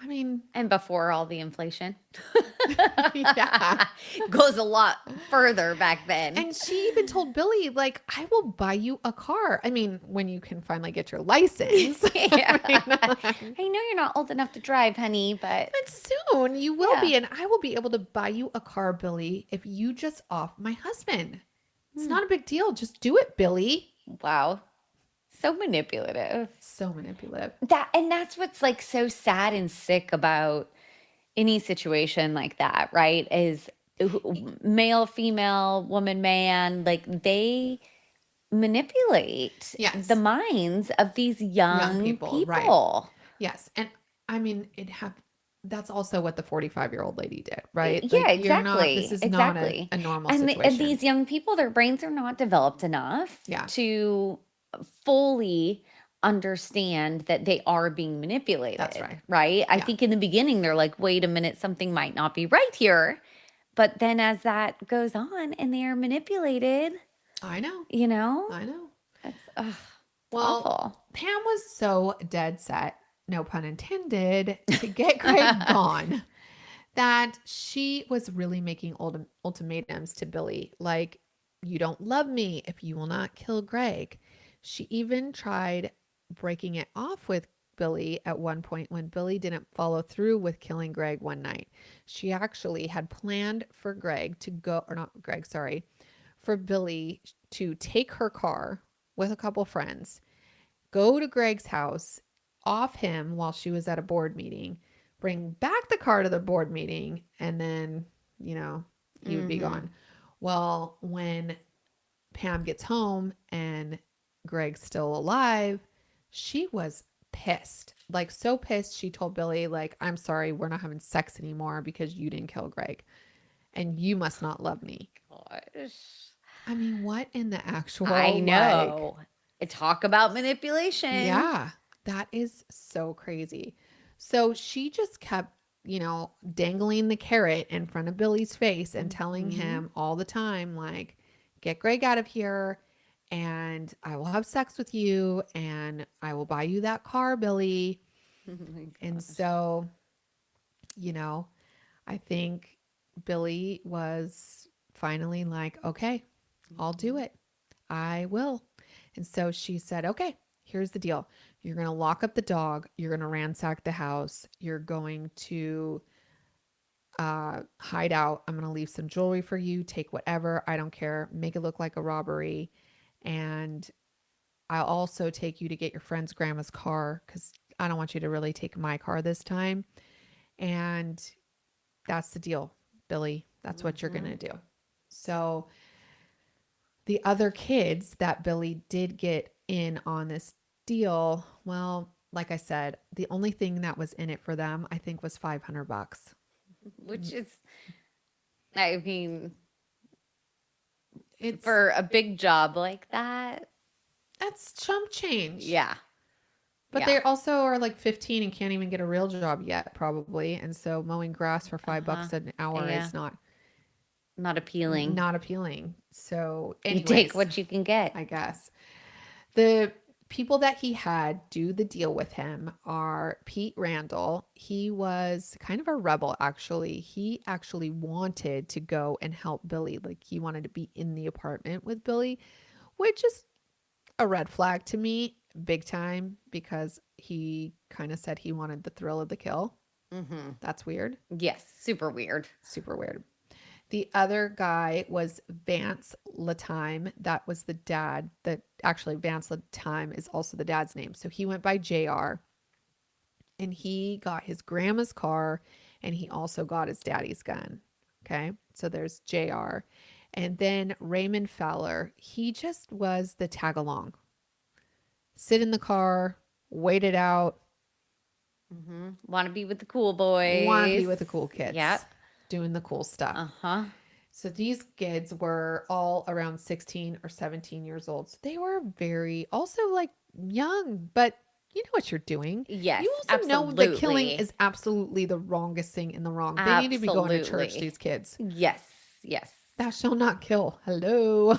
I mean,
And before all the inflation.
yeah.
Goes a lot further back then.
And she even told Billy, like, I will buy you a car. I mean, when you can finally get your license.
Yeah.
I
I know you're not old enough to drive, honey, but
soon you will
Yeah.
be. And I will be able to buy you a car, Billy, if you just off my husband. It's not a big deal. Just do it, Billy.
wow. So manipulative.
So manipulative.
That's what's like so sad and sick about any situation like that, right? Is male, female, woman, man, like they manipulate
Yes.
the minds of these young
people, right.
people.
Yes. And that's also what the 45-year-old lady did, right?
Yeah,
Like, this is not
exactly.
a normal
And
situation.
these young people, their brains are not developed enough
Yeah.
to fully understand that they are being manipulated.
That's right.
Right? I
Yeah.
think in the beginning, they're like, wait a minute, something might not be right here. But then as that goes on and they are manipulated,
I know.
I
know.
that's
Well,
awful.
Pam was so dead set, no pun intended, to get Greg gone that she was really making ultimatums to Billy. Like, you don't love me if you will not kill Greg. She even tried breaking it off with Billy at one point when Billy didn't follow through with killing Greg one night. She actually had planned for for Billy to take her car with a couple friends, go to Greg's house, off him while she was at a board meeting, bring back the car to the board meeting, and then, he would be gone. Well, when Pam gets home and Greg's still alive, she was pissed. Like, so pissed, she told Billy, like, I'm sorry, we're not having sex anymore because you didn't kill Greg. And you must not love me.
Gosh.
I mean, what in the actual,
I know. Talk about manipulation.
Yeah, that is so crazy. So she just kept, dangling the carrot in front of Billy's face and telling him all the time, like, get Greg out of here and I will have sex with you and I will buy you that car, Billy. And so, I think Billy was finally like, okay, I'll do it. I will. And so she said, okay, here's the deal. You're going to lock up the dog. You're going to ransack the house. You're going to hide out. I'm going to leave some jewelry for you. Take whatever. I don't care. Make it look like a robbery. And I'll also take you to get your friend's grandma's car because I don't want you to really take my car this time. And that's the deal, Billy. That's what you're going to do. So the other kids that Billy did get in on this deal, well, like I said, the only thing that was in it for them, I think, was $500.
Which is, I mean,
It's
for a big job like that.
That's chump change.
Yeah.
But they also are like 15 and can't even get a real job yet, probably. And so mowing grass for $5 an hour is
not appealing.
Not appealing. So
you take what you can get.
I guess. The people that he had do the deal with him are Pete Randall. He was kind of a rebel, actually. He actually wanted to go and help Billy. Like, he wanted to be in the apartment with Billy, which is a red flag to me. big time because he kind of said he wanted the thrill of the kill.
Mm-hmm.
That's weird.
Yes, super weird.
Super weird. The other guy was Vance Latime. That was the dad. That actually Vance Latime is also the dad's name. So he went by JR, and he got his grandma's car, and he also got his daddy's gun. Okay. So there's JR. And then Raymond Fowler, he just was the tag along. Sit in the car, wait it out.
Mm-hmm. Want to be with the cool boys.
Want to be with the cool kids.
Yep.
Doing the cool stuff.
Uh-huh.
So these kids were all around 16 or 17 years old. So they were very, also like young, but you know what you're doing.
Yes,
You also know
absolutely.
that killing is absolutely the wrongest thing in the wrong. They need to be going to church, these kids.
Yes, yes.
Thou shalt not kill. Hello.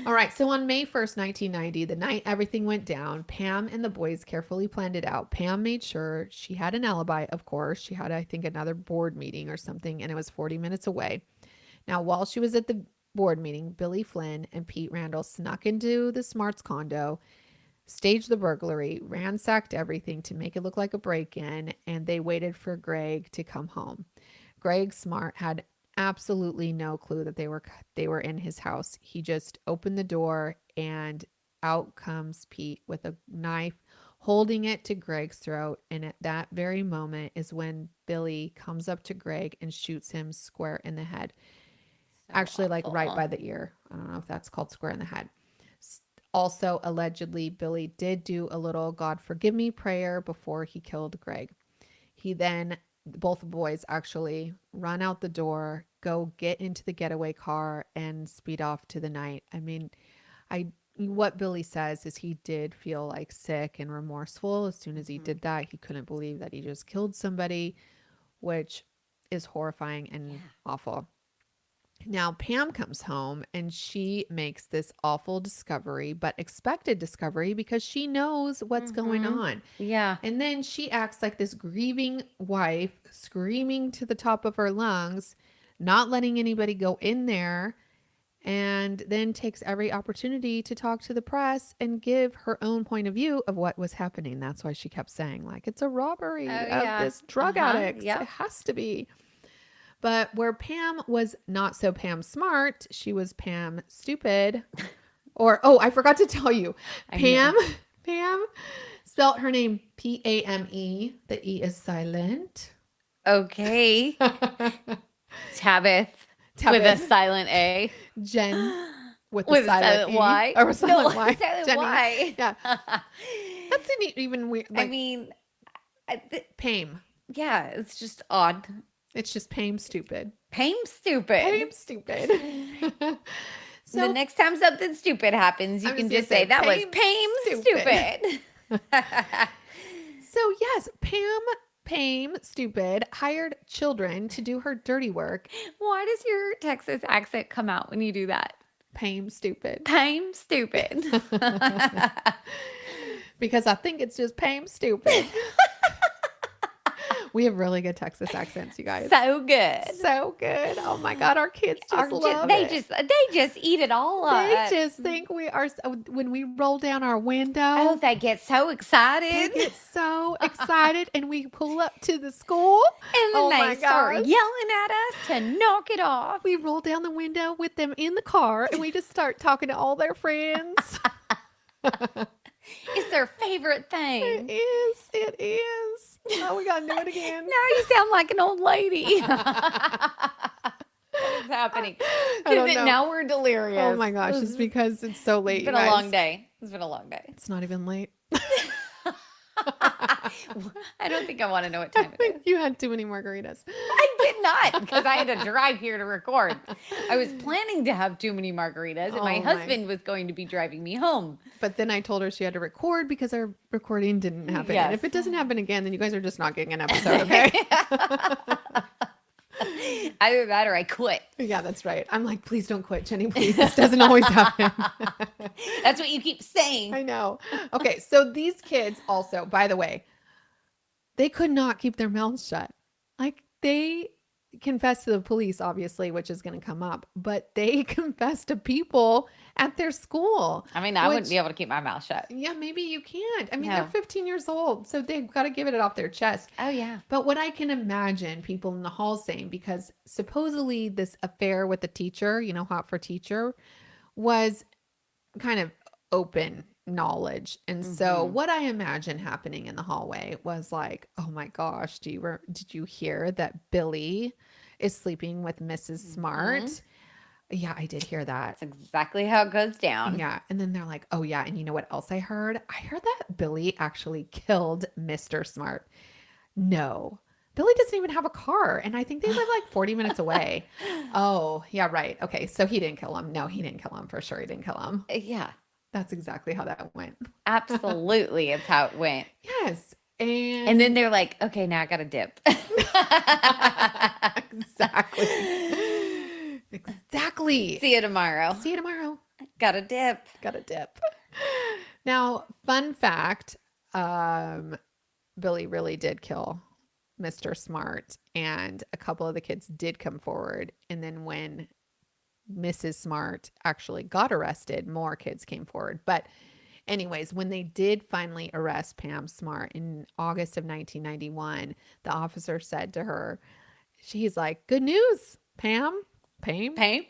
All right. So on May 1st, 1990, the night everything went down, Pam and the boys carefully planned it out. Pam made sure she had an alibi, of course. She had, I think, another board meeting or something, and it was 40 minutes away. Now, while she was at the board meeting, Billy Flynn and Pete Randall snuck into the Smarts condo, staged the burglary, ransacked everything to make it look like a break-in, and they waited for Gregg to come home. Gregg Smart had absolutely no clue that they were in his house. He just opened the door, and out comes Pete with a knife, holding it to Gregg's throat. And at that very moment is when Billy comes up to Gregg and shoots him square in the head.
So
Actually, like right
awful.
by the ear. I don't know if that's called square in the head. Also, allegedly, Billy did do a little God forgive me prayer before he killed Gregg. He then, both boys actually run out the door, go get into the getaway car, and speed off to the night. I mean, what Billy says is he did feel like sick and remorseful as soon as he did that. He couldn't believe that he just killed somebody, which is horrifying and awful. Now, Pam comes home and she makes this awful discovery, but expected discovery because she knows what's going on.
Yeah.
And then she acts like this grieving wife, screaming to the top of her lungs, not letting anybody go in there, and then takes every opportunity to talk to the press and give her own point of view of what was happening. That's why she kept saying, like, it's a robbery of this drug addict.
Yep.
It has to be. But where Pam was not so Pam smart, she was Pam stupid. Or, oh, I forgot to tell you. Pam spelt her name Pame. The E is silent.
Okay. Tabith with a silent A.
Jen with
With
a silent E.
Y.
Or a silent
No,
Y.
silent
Jenny.
Y.
Yeah. That's an even weird.
I
Like,
mean,
Pam.
yeah, it's just odd.
It's just Pam stupid.
Pam stupid.
Pam stupid.
So the next time something stupid happens, you can just say that was Pam stupid.
So yes, Pam stupid hired children to do her dirty work.
Why does your Texas accent come out when you do that?
Pam stupid.
Pam stupid.
Because I think it's just Pam stupid. We have really good Texas accents, you guys.
So good.
So good. Oh my God, our kids just love
they
it.
They just eat it all up.
They just think we are, when we roll down our window.
Oh, they get so excited.
They get so excited, and we pull up to the school.
And then
Oh my
they start
gosh.
yelling at us to knock it off.
We roll down the window with them in the car, and we just start talking to all their friends.
It's their favorite thing.
It is. It is. Oh, we got to do it again.
Now you sound like an old lady. What is happening?
I don't know.
Now we're delirious.
Oh my gosh, it's because it's so late.
It's been
you
a
guys.
long day. It's been a long day.
It's not even late.
I don't think I want to know what time it is.
You had too many margaritas.
I did not, because I had to drive here to record. I was planning to have too many margaritas, and my
Oh, my.
husband was going to be driving me home.
But then I told her she had to record because our recording didn't happen.
Yes.
And if it doesn't happen again, then you guys are just not getting an episode, okay?
Either that or I quit.
Yeah, that's right. I'm like, please don't quit, Jenny. Please, this doesn't always happen.
That's what you keep saying.
I know. Okay, so these kids also, by the way, they could not keep their mouths shut. Like, they confessed to the police, obviously, which is going to come up, but they confessed to people at their school,
I mean, I wouldn't be
which,
able to keep my mouth shut.
yeah, maybe you can't. I mean, they're
No.
15 years old, so they've got to give it off their chest.
Oh, yeah.
But what I can imagine people in the hall saying, because supposedly this affair with the teacher, hot for teacher, was kind of open knowledge. And so
Mm-hmm.
what I imagine happening in the hallway was like, oh my gosh, did you hear that Billy is sleeping with Mrs.
Mm-hmm.
Smart? Yeah, I did hear that.
That's exactly how it goes down.
Yeah. And then they're like, oh yeah. And you know what else I heard? I heard that Billy actually killed Mr. Smart. No. Billy doesn't even have a car. And I think they live like 40 minutes away. Oh, yeah, right. Okay. So he didn't kill him. No, he didn't kill him for sure. He didn't kill him.
Yeah,
That's exactly how that went.
absolutely. It's how it went.
Yes.
And then
And
they're like, okay, now I got to dip.
exactly. Exactly.
See you tomorrow.
See you tomorrow.
Got to dip.
Got a dip. Now, fun fact, Billy really did kill Mr. Smart, and a couple of the kids did come forward. And then when Mrs. Smart actually got arrested, more kids came forward. But anyways, when they did finally arrest Pam Smart in August of 1991, the officer said to her, she's like, good news, Pam. Pam?
Pam?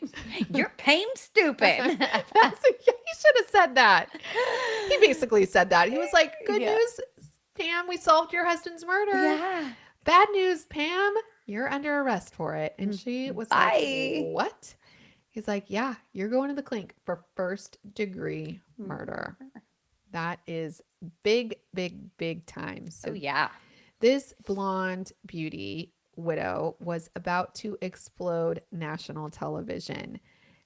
You're Pam stupid.
Yeah, he should have said that. He basically said that. He was like, good
Yeah.
news, Pam, we solved your husband's murder.
Yeah.
Bad news, Pam, you're under arrest for it. And she was
Bye.
like, what? He's like, yeah, you're going to the clink for first degree murder. That is big, big, big time. So
Oh, yeah.
this blonde beauty widow was about to explode national television.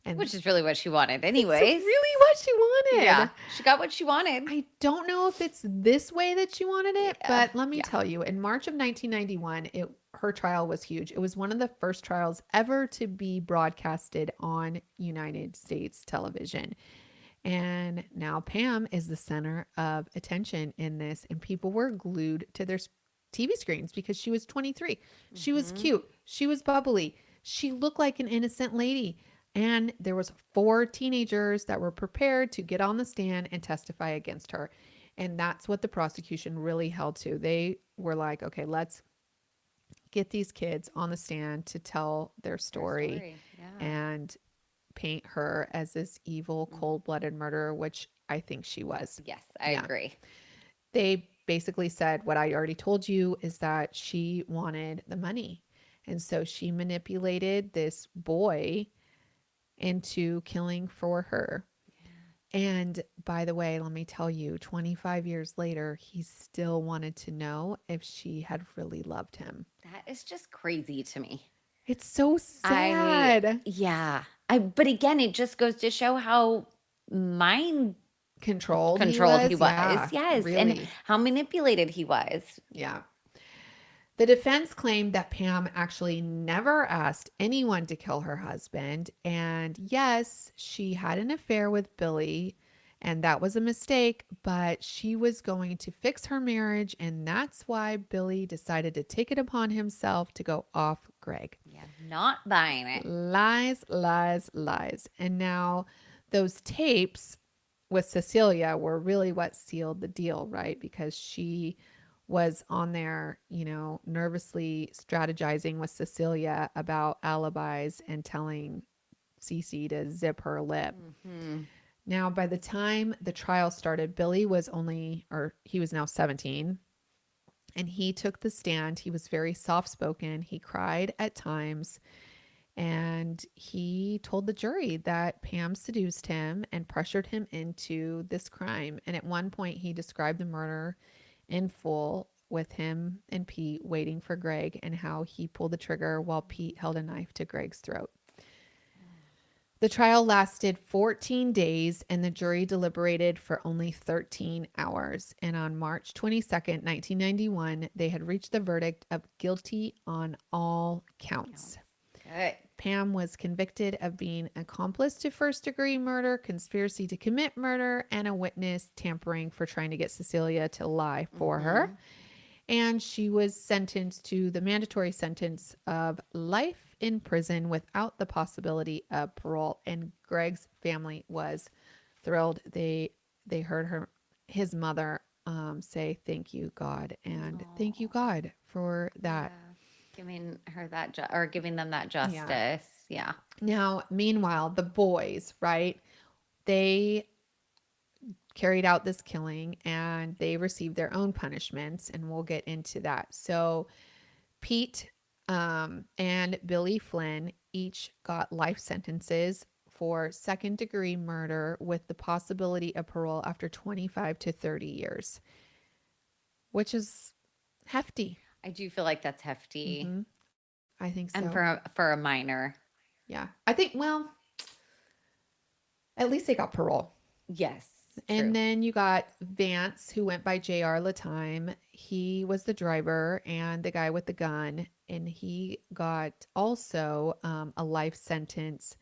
And
Which is really what she wanted
it's
anyways.
really what she wanted.
Yeah. She got what she wanted.
I don't know if it's this way that she wanted it,
Yeah,
but let me
yeah.
tell you, in March of 1991, her trial was huge. It was one of the first trials ever to be broadcasted on United States television. And now Pam is the center of attention in this, and people were glued to their TV screens because she was 23. She was cute. She was bubbly. She looked like an innocent lady. And there was 4 teenagers that were prepared to get on the stand and testify against her. And that's what the prosecution really held to. They were like, okay, let's get these kids on the stand to tell their story.
Yeah.
And paint her as this evil, cold-blooded murderer, which I think she was.
Yes, I
Yeah.
agree.
They basically said, what I already told you is that she wanted the money. And so she manipulated this boy into killing for her. And by the way, let me tell you, 25 years later, he still wanted to know if she had really loved him.
That is just crazy to me.
It's so sad.
Yeah. But again, it just goes to show how mind
Controlled
controlled he was.
Yeah,
Yes.
really.
And how manipulated he was.
Yeah. The defense claimed that Pam actually never asked anyone to kill her husband. And yes, she had an affair with Billy, and that was a mistake, but she was going to fix her marriage. And that's why Billy decided to take it upon himself to go off Gregg.
Yeah. Not buying it.
Lies, lies, lies. And now those tapes with Cecilia were really what sealed the deal, right? Because she was on there, nervously strategizing with Cecilia about alibis and telling Cece to zip her lip.
Mm-hmm.
Now, by the time the trial started, Billy was he was now 17, and he took the stand. He was very soft-spoken. He cried at times, and he told the jury that Pam seduced him and pressured him into this crime. And at one point, he described the murder in full with him and Pete waiting for Gregg and how he pulled the trigger while Pete held a knife to Gregg's throat. The trial lasted 14 days and the jury deliberated for only 13 hours. And on March 22nd, 1991, they had reached the verdict of guilty on all counts.
Good.
Pam was convicted of being accomplice to first-degree murder, conspiracy to commit murder, and a witness tampering for trying to get Cecilia to lie for her. And she was sentenced to the mandatory sentence of life in prison without the possibility of parole, and Gregg's family was thrilled. They heard his mother say, "Thank you, God," and thank you,
Oh,
God, for that.
yeah. Giving her that or giving them that
Yeah.
justice. Yeah.
Now, meanwhile, the boys, right? They carried out this killing and they received their own punishments, and we'll get into that. So, Pete and Billy Flynn each got life sentences for second-degree murder with the possibility of parole after 25 to 30 years, which is hefty.
I do feel like that's hefty.
Mm-hmm. I think
And
so.
for a minor.
Yeah. I think, well, at least they got parole.
Yes,
And
true.
then you got Vance, who went by JR Latime. He was the driver and the guy with the gun. And he got also a life sentence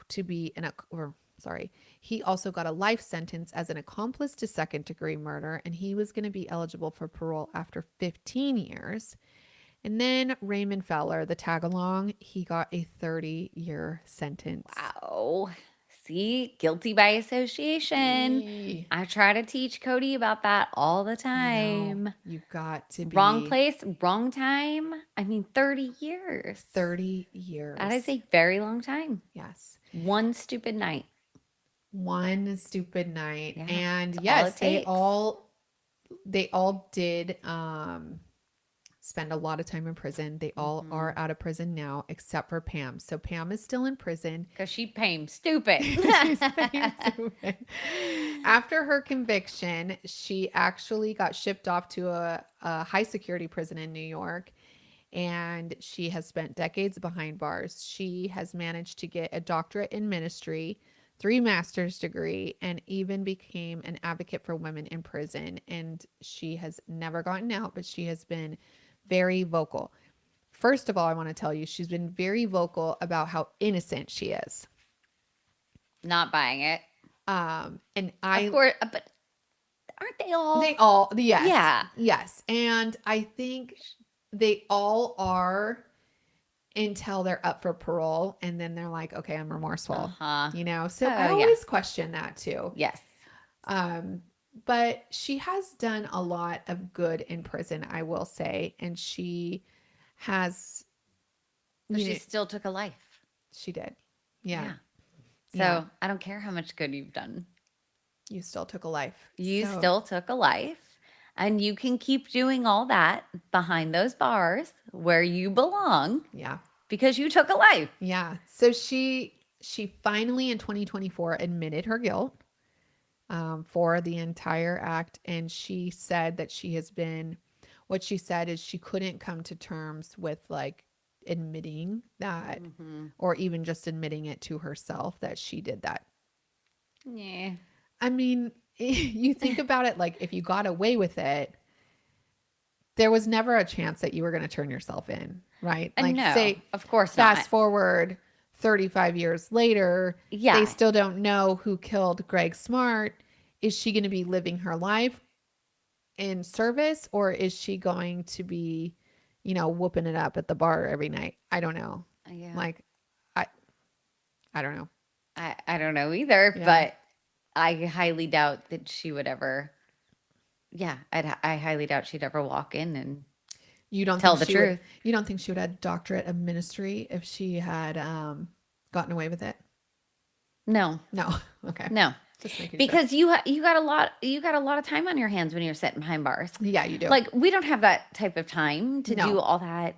to be he also got a life sentence as an accomplice to second degree murder. And he was going to be eligible for parole after 15 years. And then Raymond Fowler, the tag along, he got a 30-year sentence.
Wow. See, guilty by association.
Eee.
I try to teach Cody about that all the
No,
time.
you got to
Wrong
be
place, wrong time. I mean, 30 years.
30
That is
years.
a very long time.
Yes.
One stupid night.
One stupid night.
Yeah,
And
that's all
yes,
it takes.
they all did spend a lot of time in prison. They all are
Mm-hmm.
out of prison now except for Pam. So Pam is still in prison.
Because she paid stupid.
She's paying stupid. After her conviction, she actually got shipped off to a high security prison in New York, and she has spent decades behind bars. She has managed to get a doctorate in ministry, 3 master's degree, and even became an advocate for women in prison. And she has never gotten out, but she has been very vocal. First of all, I want to tell you, she's been very vocal about how innocent she is.
Not buying it.
And
Of course, but aren't they
they
all?
all, yes,
Yeah.
yes. And I think they all are until they're up for parole. And then they're like, okay, I'm
Uh
remorseful,
huh.
So
Oh,
I
yeah.
always question that too.
Yes.
Um, but she has done a lot of good in prison, I will say. And she has,
But
you
she
know,
still took a life.
she did. Yeah.
Yeah.
Yeah.
So I don't care how much good you've done.
You still took a life.
You
So,
still took a life. And you can keep doing all that behind those bars where you belong
yeah.
because you took a life.
Yeah. So she finally in 2024 admitted her guilt for the entire act, and she said that she has been. What she said is she couldn't come to terms with like admitting that,
Mm-hmm.
or even just admitting it to herself that she did that.
Yeah.
I mean, you think about it, like if you got away with it, there was never a chance that you were going to turn yourself in, right?
And
Like,
no,
say,
of course not.
fast forward 35 years later, they
Yeah.
still don't know who killed Gregg Smart. Is she going to be living her life in service, or is she going to be, whooping it up at the bar every night? I don't know.
Yeah.
Like, I, I don't know.
I don't know either,
Yeah.
but I highly doubt that she would ever. Yeah, I highly doubt she'd ever walk in and
You don't
tell
think
the
she would,
truth.
you don't think she would have a doctorate of ministry if she had gotten away with it?
No,
No. Okay.
no,
Just making sure.
because you got a lot of time on your hands when you're sitting behind bars.
Yeah, you do.
Like we don't have that type of time to do
No.
all that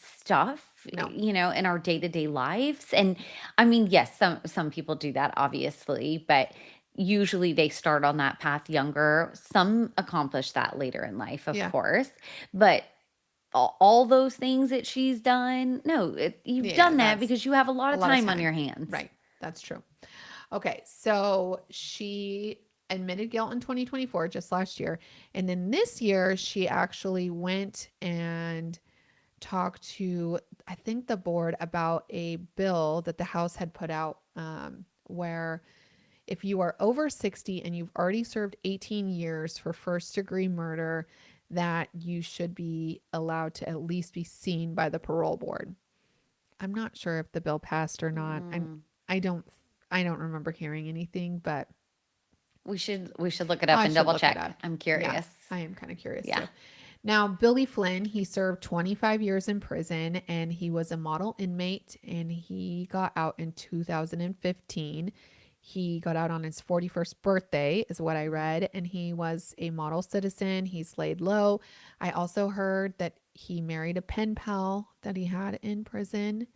stuff,
No.
in our day-to-day lives. And I mean, yes, some people do that obviously, but usually they start on that path younger. Some accomplish that later in life, of
Yeah.
course. But all those things that she's done, no, you've
Yeah,
done that
that's
because you have a lot
a
of
lot of
time on
time.
your hands.
Right. That's true. Okay. So she admitted guilt in 2024, just last year. And then this year, she actually went and talked to, I think, the board about a bill that the House had put out where if you are over 60 and you've already served 18 years for first degree murder, that you should be allowed to at least be seen by the parole board. I'm not sure if the bill passed or not.
Mm.
I don't I don't remember hearing anything, but
We should look it up
I
and
should
double
look it
check.
up.
I'm
Yeah,
curious.
I am kind of curious
Yeah.
too. Now, Billy Flynn, he served 25 years in prison and he was a model inmate and he got out in 2015. He got out on his 41st birthday, is what I read, and he was a model citizen. He's laid low. I also heard that he married a pen pal that he had in prison.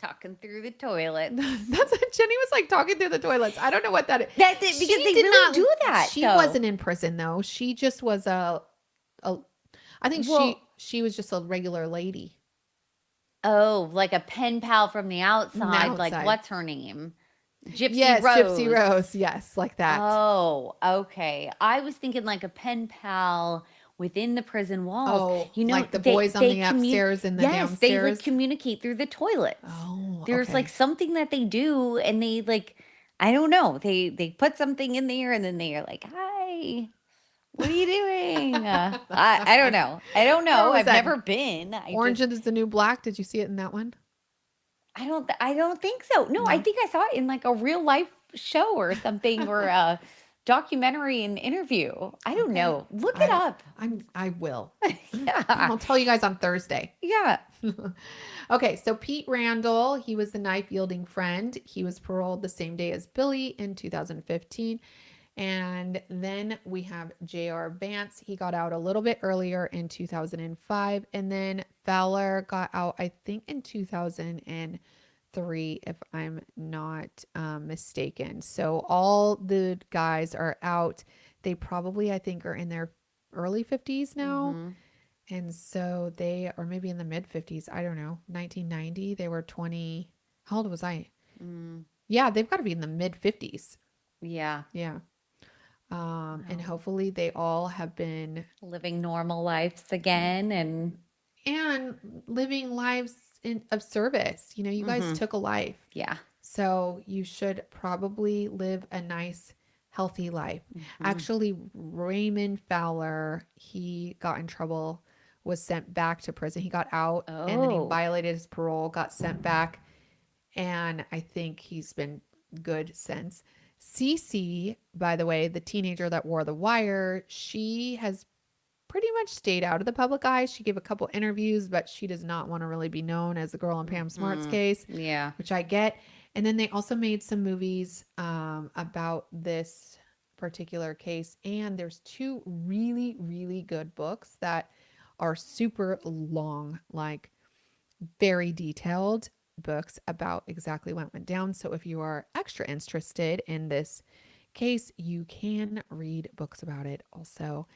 Talking through the toilets.
That's what Jenny was like talking through the toilets. I don't know what that is.
That's it,
She
because they
did
really
not,
do that
she
though.
wasn't in prison though. She just was a I think
Well,
she was just a regular lady
oh, like a pen pal from the
on the
outside. Like,
outside.
what's her name? Gypsy
Yes, Gypsy
Rose.
Rose. Yes, like that.
Oh, okay. I was thinking like a pen pal within the prison walls.
Oh,
You know,
like the boys on the upstairs and the
yes, they like
downstairs.
communicate through the toilets.
Oh,
There's like
okay.
something that they do and they like I don't know. They put something in there and then they're like, "Hi. What are you doing?" I don't know. I don't
Or
know.
was
I've
that
never been.
Orange is the New Black? Did you see it in that one?
I don't think so. No, I
No.
think I saw it in like a real life show or something or a documentary and interview. I don't
Okay.
know. Look
I
it
don't
up.
I will.
Yeah.
I'll tell you guys on Thursday.
Yeah.
Okay, so Pete Randall, he was the knife wielding friend. He was paroled the same day as Billy in 2015. And then we have J.R. Vance. He got out a little bit earlier in 2005. And then Fowler got out, I think, in 2003, if I'm not mistaken. So all the guys are out. They probably, I think, are in their early 50s now.
Mm-hmm.
And so they are maybe in the mid 50s. I don't know. 1990, they were 20. How old was I?
Mm,
Yeah, they've got to be in the mid 50s.
yeah.
Yeah. And
Well,
hopefully they all have been
living normal lives again
and living lives of service. You know, you guys
mm-hmm.
took a life.
Yeah.
So you should probably live a nice, healthy life.
Mm-hmm.
Actually, Raymond Fowler, he got in trouble, was sent back to prison. He got out and then he
Oh.
violated his parole, got sent back. And I think he's been good since. Cece, by the way, the teenager that wore the wire, she has pretty much stayed out of the public eye. She gave a couple interviews, but she does not want to really be known as the girl in Pam Smart's
Mm-hmm.
case,
Yeah.
which I get. And then they also made some movies about this particular case. And there's two really, really good books that are super long, like very detailed books about exactly what went down. So if you are extra interested in this case, you can read books about it also.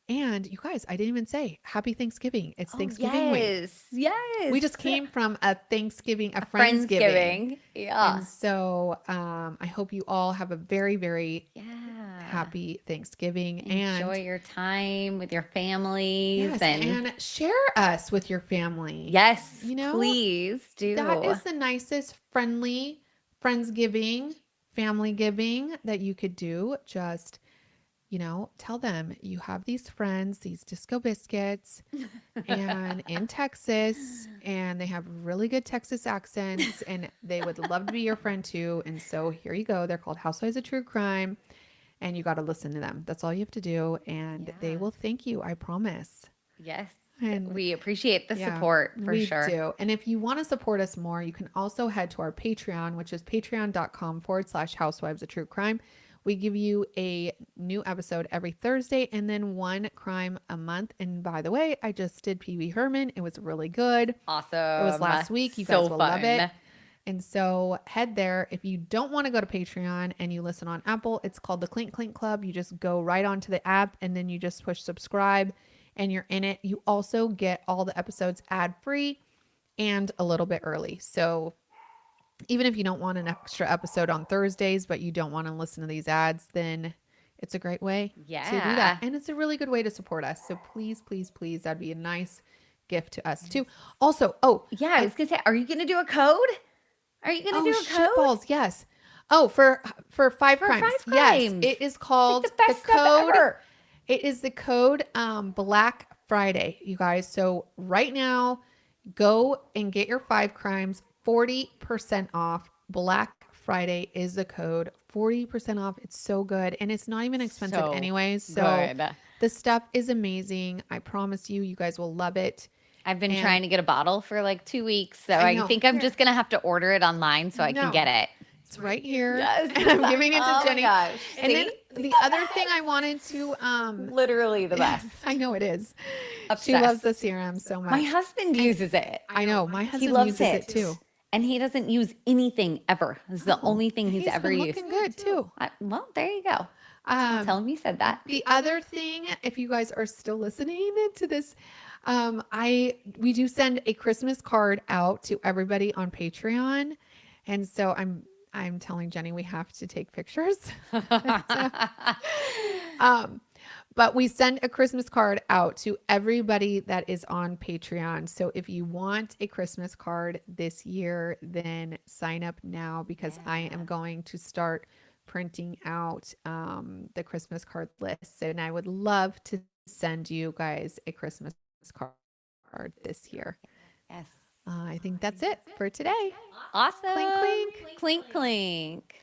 And you guys, I didn't even say happy Thanksgiving. It's
Oh,
Thanksgiving week.
yes. Yes.
We just came from a Thanksgiving, a
A
Friendsgiving.
Friendsgiving.
And
Yeah.
so I hope you all have a very, very
Yeah.
happy Thanksgiving.
Enjoy
And
your time with your families
yes,
and
and share us with your family.
yes,
You know,
please
that
do.
is the nicest, friendly Friendsgiving, family giving that you could do. Just, you know, tell them you have these friends, these disco biscuits, and in Texas, and they have really good Texas accents, and they would love to be your friend too. And so here you go. They're called Housewives of True Crime, and you got to listen to them. That's all you have to do, and they
Yeah.
will thank you. I promise.
Yes.
And
We appreciate the
yeah,
support for
we
sure.
do. And if you want to support us more, you can also head to our Patreon, which is patreon.com/housewives of true crime. We give you a new episode every Thursday and then one crime a month. And by the way, I just did Pee Wee Herman. It was really good. It was
Awesome.
last week. You
So
guys will love it.
fun.
And so head there. If you don't want to go to Patreon and you listen on Apple, it's called the Clink Clink Club. You just go right onto the app and then you just push subscribe and you're in it. You also get all the episodes ad free and a little bit early. So even if you don't want an extra episode on Thursdays, but you don't want to listen to these ads, then it's a great way to do
Yeah.
that. And it's a really good way to support us. So please, please, please, that'd be a nice gift to us too. Also,
Yeah, I was gonna say, are you gonna do a code? Are you gonna do a code?
shitballs, yes. Oh, for five
For
crimes.
5
Yes,
crimes.
it is
It's
called
like the best stuff
code.
ever.
It is the code Black Friday, you guys. So right now, go and get your 5 crimes 40% off. Black Friday is the code. 40% off. It's so good. And it's not even expensive
So
anyways. So
good.
the stuff is amazing. I promise you, you guys will love it.
I've been
And
trying to get a bottle for like 2 weeks, so
I
I
know.
think I'm
Here.
just gonna have to order it online so I can
No.
get it.
It's right here.
Yes.
And I'm giving it to
Oh my
Jenny.
gosh.
And then
See?
the other thing I wanted to
Literally the best.
I know it is. She loves the
Obsessed.
serum so
My
much.
husband uses it.
I know. My
He
husband
loves
uses it
it.
too.
And he doesn't use anything ever. This is the
Oh,
only thing he's
he's
ever
been
used.
looking good too.
Well, there you go. I'll tell
Um,
him you said that.
the other thing, if you guys are still listening to this, we do send a Christmas card out to everybody on Patreon, and so I'm telling Jenny we have to take pictures. So, um, but we send a Christmas card out to everybody that is on Patreon. So if you want a Christmas card this year, then sign up now because I am going to start printing out the Christmas card list. And I would love to send you guys a Christmas card this year.
Yes.
I think that's it for today.
Awesome.
Clink, clink.
Clink, clink.